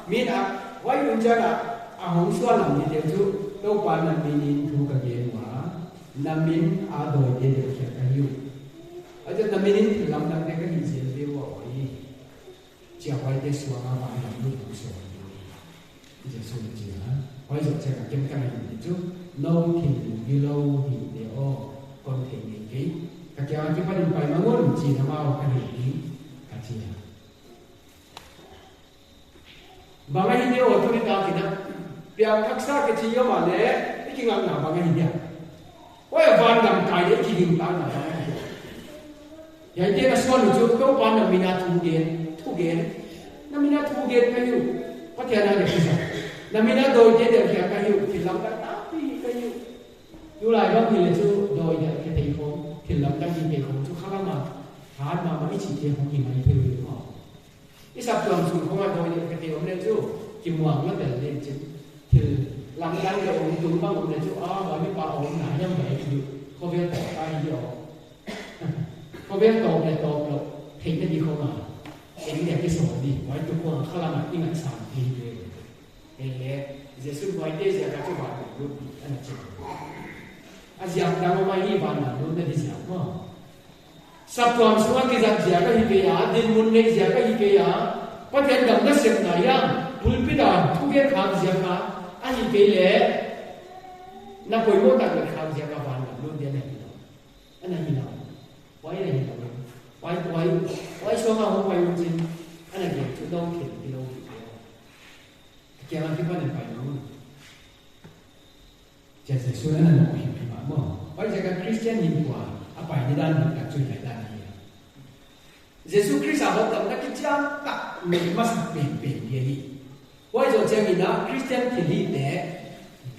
mi na wai run chang a hong swa lam ni de chu to pa na mi ni thu ka ge wa namin a doi de de kya ka yu aja namin lam dang de ka ni je de wa oi chia wai de swa ma ba na lu ku so je so ji ha wai so cha ka kem ka ni chu no thin vi lo hi de o kon the ni ke ka kya ki pa ni pai ma ngon ji na ma ka ni ni ka chi ha ba ga hi de o tu ni ta ki na pya thaksa ke chi yo ma le ki ngam na ba ga hi ya wai van gam kai de ki ding ta na ba ya de ka so lu chu ko pan na mina thu gen na mina thu gen ka yu pa thya na de ki sa na mina do je de kya ka yu ki lam ka ta pi ka yu yu lai ba ki le chu do ya ke te ko ki lam ka ki ke ko chu kha ma ha ma ma chi te ho ki mai pe yu ho isa tuam su ko ma do ya ke te om le chu ki muang la de le chi til lam ka de om tu ba om le chu a ba mi pa om na yam ba ki ko ve ta ka yu ko ve to le to lo thei na di ko ma cái này cái số đi nói chung là khá là mặt những anh sản thì về Giêsu nói thế giờ các bạn cũng anh chị anh giang đang mà đi vào là luôn đi giang mà sắp tuần xuống cái giang giang cái gì vậy đến muốn lấy giang cái gì vậy có thể đâm nó sệt này á pulpit à thu cái khám giang à anh gì vậy lẽ nó quay mốt đặt cái khám giang các bạn luôn đi này anh này gì nào quay này gì nào why so ma ho pai un ana ge chu dong ke ki lo ke ma ki pa ne pai no je se so ana no hi pi ma mo why je ka Christian ni kwa a pai ni dan ni ka chu lai dan ni Jesus Christ a ho tam na ki cha ta me mas pe ye hi why jo je ni na Christian ki li de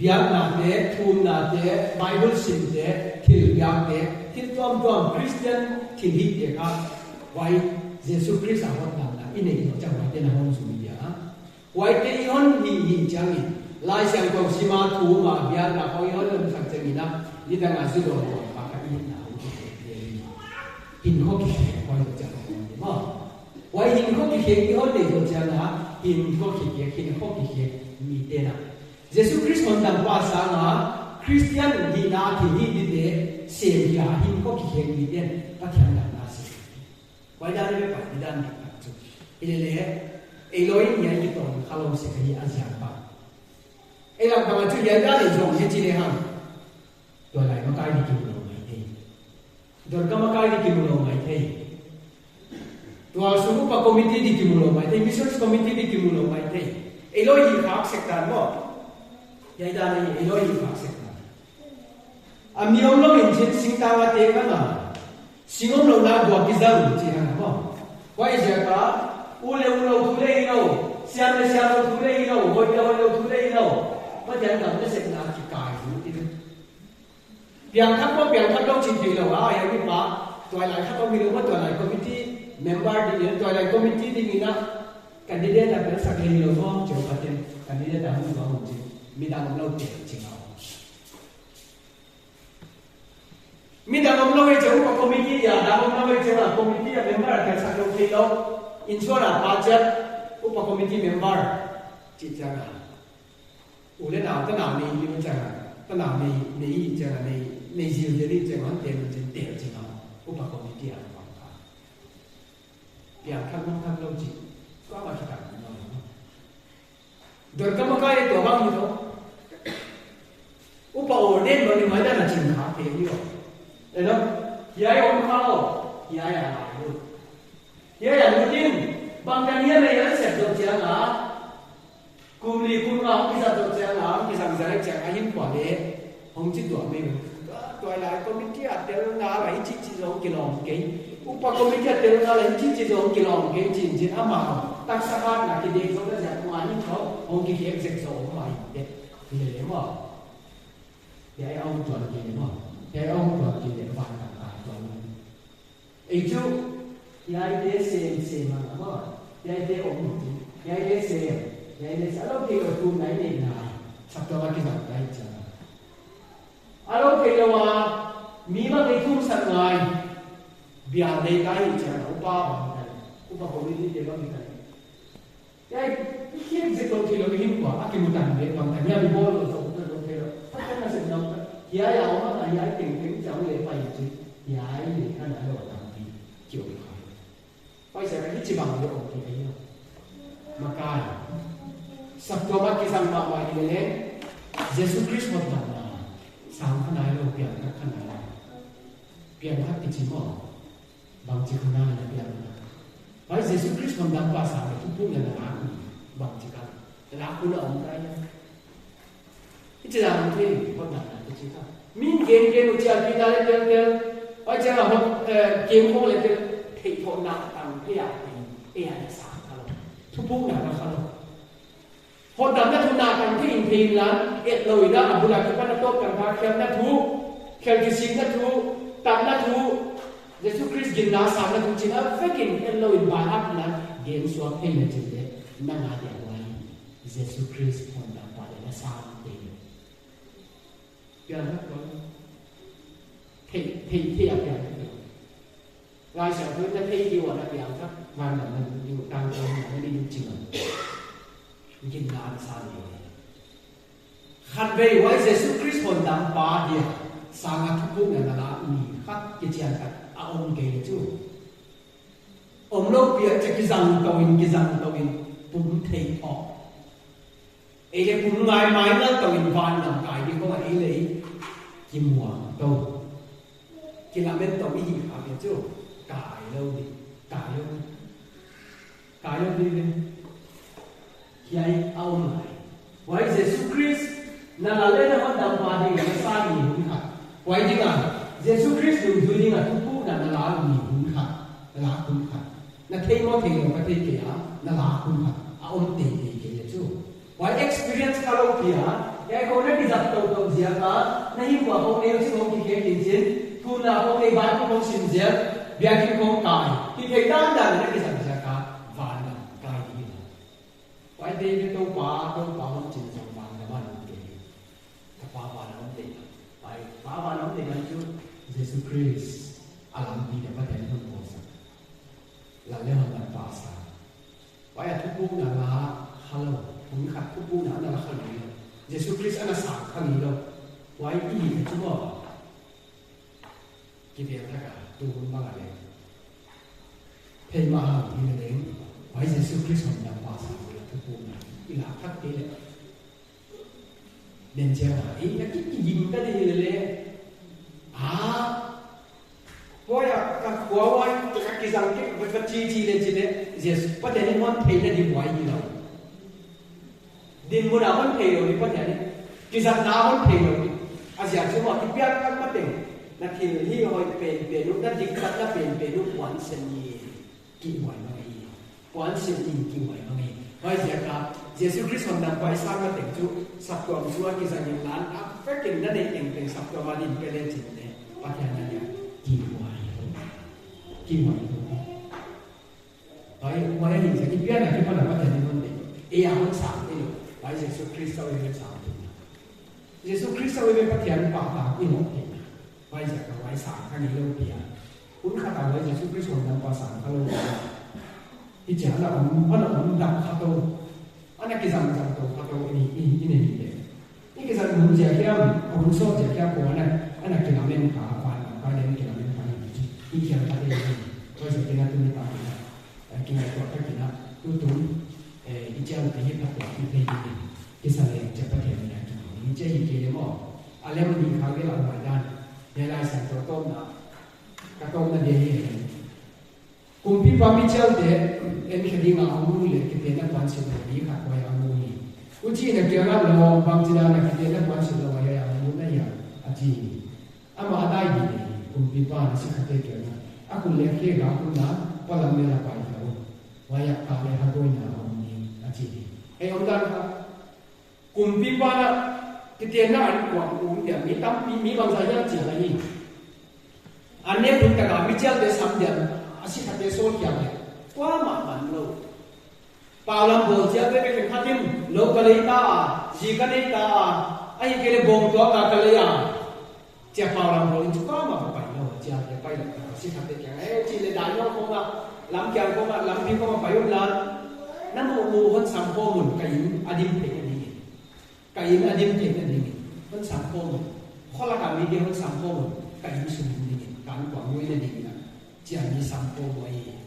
bia na de thum na de Bible sim de thil bia de thil tom Christian ki li de ka why Jesus Christ a ho tam na in nei no chang de na hon su ya why te hon hi chang ni lai sang ko sima thu ma bia na ko hon lum sang chang ni na ni da nga su do pa ka ni na in ho ki ko chang ni ma why in ho ki ki hon de jo chang na in ho ki ho ki mi te na Jesus Christ hon tam pa sa na Christian hi na thi hi de se ya hin ho ki mi den pa thang na why da ne pa di dan ka chu ile Eloi ni ai to khalom se kai azia pa ela ka ma chu ya da le jong ye chi le ha to lai ma kai ni ki lo mai the do ka ma kai ni ki lo mai the to a su pa committee di ki lo mai the missions committee di ki lo mai the Eloi hi khak sek tan mo ya da ne Eloi hi khak sek tan amiom lo in chin sing ta wa te ka ma singom lo na bo ki za ru chi ha mo why is ya ka ule thu le no siam thu le no hoi thu le no có thể làm cái sự làm chỉ cài phụ đi biang khắc đâu chỉ tùy là ai hay biết ba tôi lại khắc có video tôi lại committee member đi tôi lại committee đi mina candidate là cái sắc lên rồi không chịu phát triển candidate là không có một gì mình đang lâu tiền chỉ nào mình đang lâu chịu có committee ya đang lâu chịu là committee là member là cái sắc lên đâu insurance budget upa committee member chỉ cho là ule nào cái nào này như vậy cái nào này này cho là này nhiều cái đi cho nó tiền tiền tiền cho nó upa committee à còn cả biar khăn lâu chỉ có mà chỉ cần nó rồi cái mà cái tổ bang như đó upa order mà đi mấy là chỉnh khá thế như vậy đấy đó vậy ông khao vậy là lại luôn thế là đầu tiên bằng cái này nó sẽ được chưa hả cùng đi cùng ngào cái sao tôi chơi nào cái sao cái sao chơi ai hiếm quả đấy không chỉ tuổi mình tuổi lại có biết kia tiêu ngà là ít chỉ giống cái lòng cái upa có biết kia tiêu ngà là ít chỉ giống cái lòng cái chỉ âm mà tăng sát hạt là cái đấy giống cái dạng ngoài những nó không cái kia dịch giống mà đấy thì đấy mà để ông chuẩn gì mà để ông chuẩn gì để vài cả chuẩn ấy chứ ya để xem mà đúng không ya để ông ya để xem ya để sao lúc thì ở khu này này là sắp tới cái dạng đấy chứ alo khi nào mi mà cái khu sân ngoài bia đây cái gì chứ upa không biết gì đó cái khi dịch công thì nó hiếm quá cái một đàn về bằng thành nhà bị bôi rồi rồi rồi tất cả là sự nông giá giàu nó là giá tiền cháu để bày chứ giá gì cái này là làm gì chịu được bây giờ cái chỉ bằng cái ổn thì đấy mà cái sắp cho mắt cái sang bảo bài này lên Jesus Christ một lần là sáng khăn này rồi biển các khăn này là biển các cái chỉ mỏ bằng chỉ khăn này là biển bởi Jesus Christ một lần qua sáng cái phút này là lá bằng chỉ khăn lá cũng là ông cái chỉ là một cái một lần là cái chỉ khăn mình game nó chỉ là cái này cái bây giờ là một game không là cái thị thôn nào tầm cái gì cái này sángทุกพวกนั้นนะครับคนดำนักทุนากันที่อินทีนั้นเอ็ดเลยนะบุรุษที่พันธุ์โตกันพาเข้มนักทุเข้มกิสิงนักทุตับนักทุเยซูคริสต์กินน้ำสามนักทุจริงอ่ะเฟกินเอ็ดเลยบาฮับนั้นเกณฑ์สวมให้ในจิตเด็กนั่งหาเดียวไว้เยซูคริสต์คนดำไปแล้วสามเดียวเกี่ยวกับคนที่อยากอย่างนี้รายสัปดาห์นั้นที่ดีกว่านักอย่างครับวันนั้นมันอยู่กลางคนไม่ได้จริงกินงานสร้างเลยขัดไปไว้เยซูคริสต์คนดำปาเดียสร้างทุกพวกนั้นละมีขัดกิจการอาองค์เกย์จู่องค์โลกเปียจะกิจังตัวอินปุ่มเทออกเอเล่ปุ่มไม้นั่งตัวอินวานหลังกายที่เขาว่าเอเล่กินหัวตัวกินละเม็ดตัวไม่หิวขาเปียจู่กายเร็วดิกายเร็วดีเลยที่ไอ้เอาหน่อยไว้เยซูคริสต์นั่นแหละเรื่องของดำปาดีกับสร้างมีหุ่นขัดไว้ที่กันเยซูคริสต์อยู่ที่นี่กันทุกผู้นั่นละมีหุ่นขัดละหุ่นขัดนั่นเทมอเทมประเทศเกียร์นั่นละหุ่นขัดเอาองค์เตะเกียร์จู่ไว้ experience เขาเกียร์ไอ้คนนั้นที่จับตัวเสียกันนั่นยิ่งกว่าคนเลี้ยงสิ่งที่เกี่ยวกับสิ่งทุนละคนในบ้านคนสิ่งเสียเบียร์กินของกายที่เกี่ยวกับด้านนั่นที่สั่งเสียกันบ้านนั่นกายที่นั่นไว้เดี๋ยวตัวป้ามันจริงจังบ้านกับบ้านเกี่ยวกับป้าบ้านน้องเด็กไปป้าบ้านน้องเด็กนั่นคือเยซูคริสต์อาลัมปีเดียวประเทศคนโบราณหลังเรื่องมันป้าสาไว้ทุกผู้นั่นละฮัลโหลผมขัดทุกผู้นั่นละฮัลโหลเยซูคริสต์อันนั้นสามครั้งนี้แล้วไว้ที่ชั่วโมงกี่เดือนแล้วกันตัวคุณบ้างอะไรเพลงมาอีกเรื่องไว้เยซูคริสต์มันป้าสาทุกผู้นั่นอีหลักทักเตะเดินเจ้าไอ้ยักษ์ยิงก็ได้เลยว่าอยากกับหัวไว้จะกินสังเกตว่าจีเลยจีเลยเยซูประเดี๋ยวนี้มันเพลย์ได้ดีไว้ยี่เราดินมุนามันเพลย์เลยประเดี๋ยวนี้กินสังน้ำมันเพลย์เลยอาเซียนชั่วโมงที่เปียกกันมาเต็มนักเขียนที่คอยเป็นรูปนักจิตนักเป็นรูปหวานเส้นยีกินไหวมั้งอีหวานเส้นยีกินไหวมั้งอีไว้เสียครับเยซูคริสต์คนนั้นไปสร้างมาเต็มจุสับตัวมันชั่วกินสังยิงล้านอัพเฟกินนั่นเองเป็นสับตัวมาดินไปเล่นจิตเนี่ยประเทศนั้นเนี่ยกินไหวไว้เห็นสักทีเพื่อนที่มันประเทศนี้มันเนี่ยมันสามที่ไว้เยซูคริสต์เอาไว้เป็นสามที่เยซูคริสต์เอาไว้เป็นประเทศป่าที่หมดเองไว้จากไว้สามข้างนี้เรื่องเดียวคุณข้าตาไว้เยซูคริสต์คนนั้นป่าสามข้างโลกที่เจ้าเราเพราะเราดับข้าโตอันนั้นกิจกรรมโตข้าโตนี่เนี่ยนี่กิจกรรมหุ่นเจ้าแก้วหุ่นโซ่เจ้าแก้วโผล่นั่นอันนั้นกิจกรรมเป็นขาควานควายเดินกิจกรรมเป็นควายนี่เกี่ยวกับอะไรก็จะเป็นการตุ้มตากินอะไรก็ได้กินนะตุ้มอีเจ้าเป็นยี่ปัตตาที่เป็นกิจกรรมจะประเทศนี้กินนี่เจ้าอีกเรื่องอะไรมันมีข้าวเรียกอะไรด้านในรายสัตว์ต้มนะกระต้มนั่นเองกุมพิพามิเจ้าเด็กเอ็นคดีมาอามูเลยที่เป็นนักวันสุดท้ายขัดไว้อามูนี่ uji na kira lo bang jila na kita na buat sila waya yang muna ya aji ama adai ni kumpi pa na si kate kira aku lekhe ga aku na palam mera pai kau waya ka le ha goi na ni aji om dan ka kumpi pa na kita na an kwa dia mi tam mi bang saya ji la ni ane pun ta ga mi chal de sam dia asi kate so kya le kwa ma man lo Pao lam bol chia te ke khatim lo kalita ji kanita ai ke le bong to ka kalaya chia pao lam bol chu ka ma pa lo chia ke pai la si khat te ke ai chi le dai no ko ma lam kyang ko ma lam pi ko ma pai la nam mo mo hon sam ko mun kai adim te ni kai adim te ni hon sam ko mun kho la ka mi de hon sam ko mun kai su ni kan kwa ngoi le ni na chia ni sam ko moi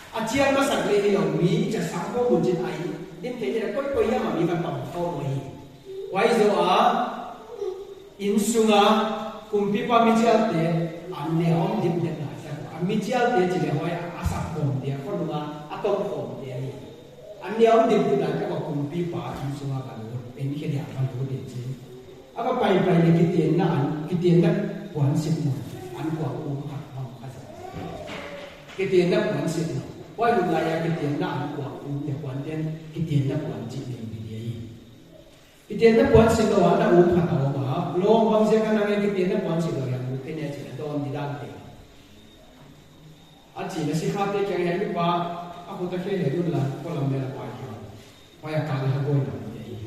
Acian masak lagi yang mi just sampo buncit air, ini kayaknya kau yang mami kan tahu lagi. Wajib insunga kumpi pamicial te ane om dim dim lah. Amicial te jadi hoy asap pom dia, kau nunga atom pom dia ni. Ane om dim dim lah kau kumpi pa insunga kan, ini kaya apa tu dia je. Apa pai ni kita nak puan siapa, ane puan umat ham kasar. Kita nak puan siapa. Why do I get the not one the one then it did not one chicken video? It did not one single one that would have over long one second and get the one single and can actually don't did that thing. I see the Sikate can have you back. I put a head in land for a mela party. Why I can't have going on the day.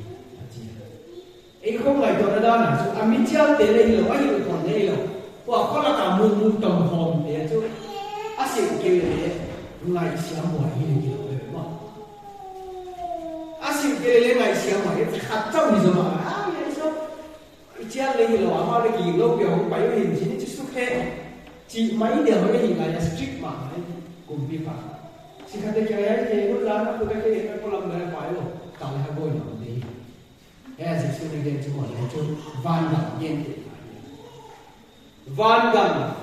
A home like Donadana, so a Mitchell Delay, why you call Nalo? For a color move tom home there too. I see kill it. Ngai siam moi ni ki lo ma asim ke le ngai siam moi khat chau ni zama ya so chia le lo ma le ki lo pyo pai hin chi ni su khe chi mai de ho le ngai strict ma kum bi pa si kha te kya ya ye lo la na ko ke ke ko lam le pai lo ta le ha bo ni ni ya si su ni ge chu ma le chu van da yen te van gam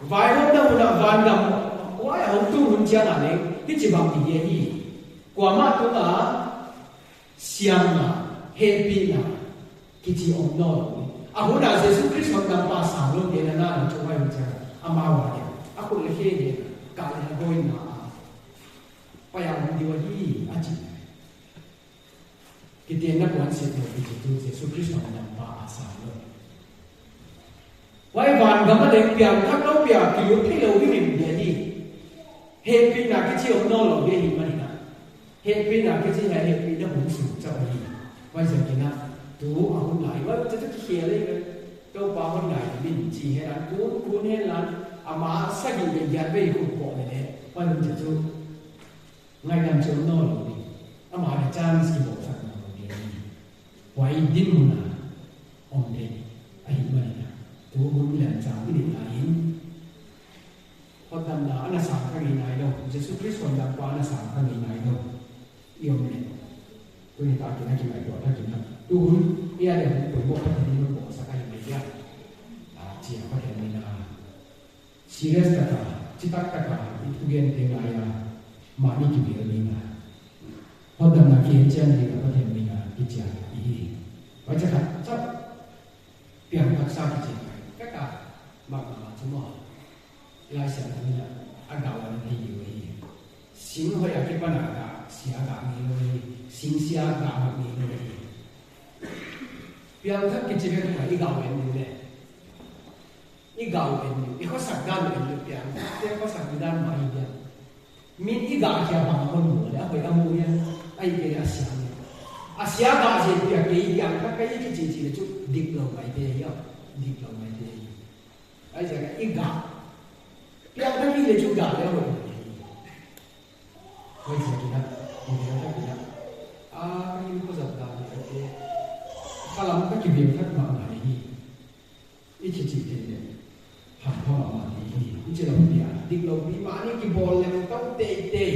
vai ho da ho da van gam Why how to run chia na le ki chi bang ti ye hi kwa ma tu na siam na happy na ki chi om no a hu da Jesus Christ ma pa sa lo de na na chu mai cha ama wa ya a ku le he ni ka le go na pa ya di wa hi a chi ki te na kwan se to ki tu Jesus Christ ma pa sa lo Why van ga ma le pian thak lo pia ki lu thi lo hi ni de ni Happy na cái chiều nó là cái gì mà đi nào Happy na cái gì là happy nó cũng sụp cho gì bây giờ cái nào tú ông lại với cái kia đấy câu ba hôm nay mình chỉ hay là cuốn hay là mà xác định về nhà về cũng bỏ này đấy bây giờ chỉ chú ngày năm chiều nó là gì mà là trang sĩ bộ phận là cái gì quay đinh mà ông đây anh mà đi nào tú cũng là trang cái định làคนดำหนาอันนั้นสามข้างในไหนเราเยซูคริสต์คนดำกว่าอันนั้นสามข้างในไหนเราเอี่ยมเลยตัวนี้ตากินได้กินไหนก่อนได้กินนะดูหุ่นเอี่ยเลยผมบอกว่าที่มันบอกสักอย่างไม่ยากเจียก็เห็นนี่นะซีเรียสตะกาจิตตะกาทุกอย่างเต็มเลยมานี่กี่ปีแล้วนะคนดำหนาเขียนเจนดีกับก็เห็นนี่นะกิจการอีว่าจะขัดจับเปลี่ยนทักษะกิจการก็การมากมาชั่วโมง来想他们呀，按照我们的以为，新会呀，这帮哪个下岗的为新下岗的为，表他给这边係一搞人嘅，一搞人，一個實間人嘅表，一個實間買嘅，面一搞就幫我摸咧，佢阿妹呀，哎嘅阿想嘅，阿下崗是表嘅一樣，佢嘅一個字字就跌落嚟嘅呀，跌落嚟嘅，而且一搞。Yang tadi dia juga dia boleh. Boleh kita, kita. Ini pun sedap. Kalau kita kirim kan mana ini, ini cerita dia. Hampa mana ini, ini cerita dia. Di lobi mana kita boleh tahu tete.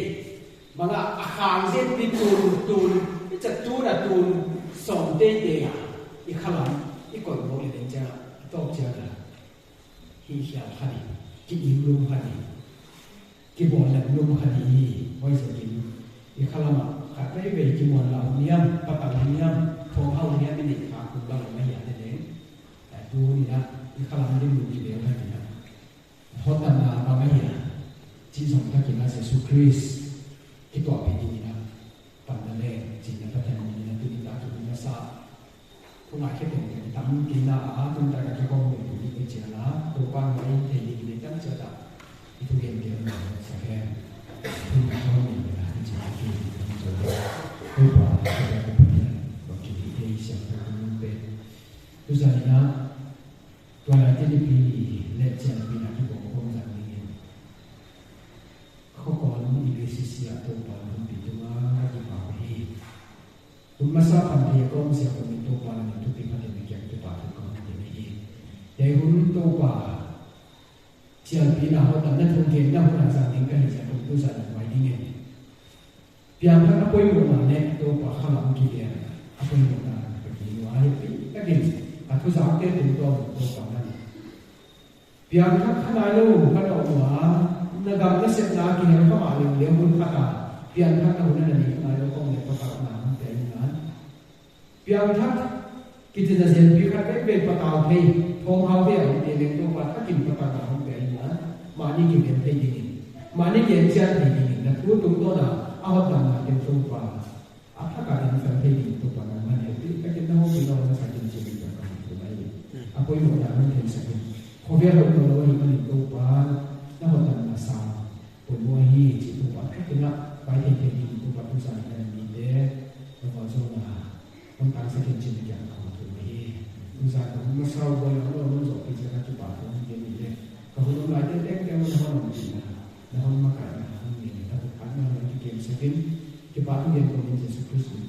Mana akang sen ditun, ini jatuh dah tun, som tete. Ini kalau, ini kalau boleh dengar, tahu cara. Hiya hari. Cái yêu luôn hay cái bộ lạc luôn hay vậy sao cái khá là ขัดไม่ไปกิมวนเราเนี่ยปะปะเนี่ยทองเอาเนี่ยไม่ได้ขาคุณบ้างไม่อยากได้เลยแต่ดูนี่นะที่ข้าราชการดูดีเดียวได้ดีนะเพราะตำนานเราไม่เห็นที่สองถ้ากินมาเสสุคริสที่ตัวเป็นดีนะปันนั่นเองจริงนะพระเจ้ามีนะตุนิตาตุนิมาซาผู้มาแค่เป็นกันตั้งกินนะตุนตากับที่กองเป็นผู้ที่เจริญนะตัวกว้างไว้เห็นดีเลยตั้งเจตาที่ทุกเรื่องเดียวกันสักแค่ผู้มาเข้ามีเวลาที่จะกินจะด้วยความที่จะเป็นผู้ที่บางทีที่เสียงของมันเป็นทุกอย่างนะตัวอะไรที่ได้ปีเล็กเจนปีนั้นที่บอกว่าผมจะมีเงินเขาก่อนมีเรื่องเสียตัวก่อนมันปีตัวที่ป่าวที่คุณมาทราบพันธุ์ก็เสียคนเป็นตัวก่อนมันทุกปีพันธุ์เป็นเกี่ยวกับป่าทุกคนเป็นไม่ดีแต่คุณตัวป่าเชียงปีน่ะเขาตอนนั้นทงเกณฑ์น่าคนสั่งทิ้งกันเสียคนผู้สั่งไว้ที่เนี่ยเพียงแค่อาปุยโมนาเนี่ยตัวป่าข้าวหลามกี่เดือนอาปุยโมนาเป็นกี่วันก็กินอาทุสาวเกณฑ์ตัวป่านั้นเพียงแค่ขนาดลูกขนาดหัวนักการเกษตรนากินเข้ามาเลี้ยงบุญขนาดเพียงแค่คนนั้นนี่ขนาดเราต้องเนี่ยประกาศนามแต่ยังนั้นเพียงแค่กิจการเสร็จเพียงแค่เป็นประกาศให้ทองเอาเบี้ยเลี้ยงตัวป่าถ้ากินประกาศนามแต่ยังนั้นมานี่กินเป็นที่ดินมานี่เย็นเช้าที่ดินนะพูดตรงตัวน่ะเอาทำมาเป็นตัวป่าอาถ้าการเป็นสังเกตตัวป่ามันเนี่ยที่ก็จะต้องมีเราในสังเกตจริงๆแบบนั้นถูกไหมอาปุยโมนามันเป็นสังเกตขอเบี้ยเราเราเห็นมันตัวป่าแล้วเราทำมาสามปนว่าฮีจิตตัวป่าแค่ถึงละไปเห็นที่ตัวป่าผู้ชายนั้นมีเด็กแล้วก็โซนาต้องการสังเกตจริงอย่างของตัวเองผู้ชายของมันเศร้าไปแล้วเราไม่จบกิจการจุดป่าของมันเป็นอย่างนี้ก็คือเราจะเด็กแก่มันทำอะไรนะแล้วมันมาขายนะมันมีแต่ถ้าขายมาแล้วที่เกมสักทีจุดป่าที่เรียนตรงนี้จะสุดที่สุด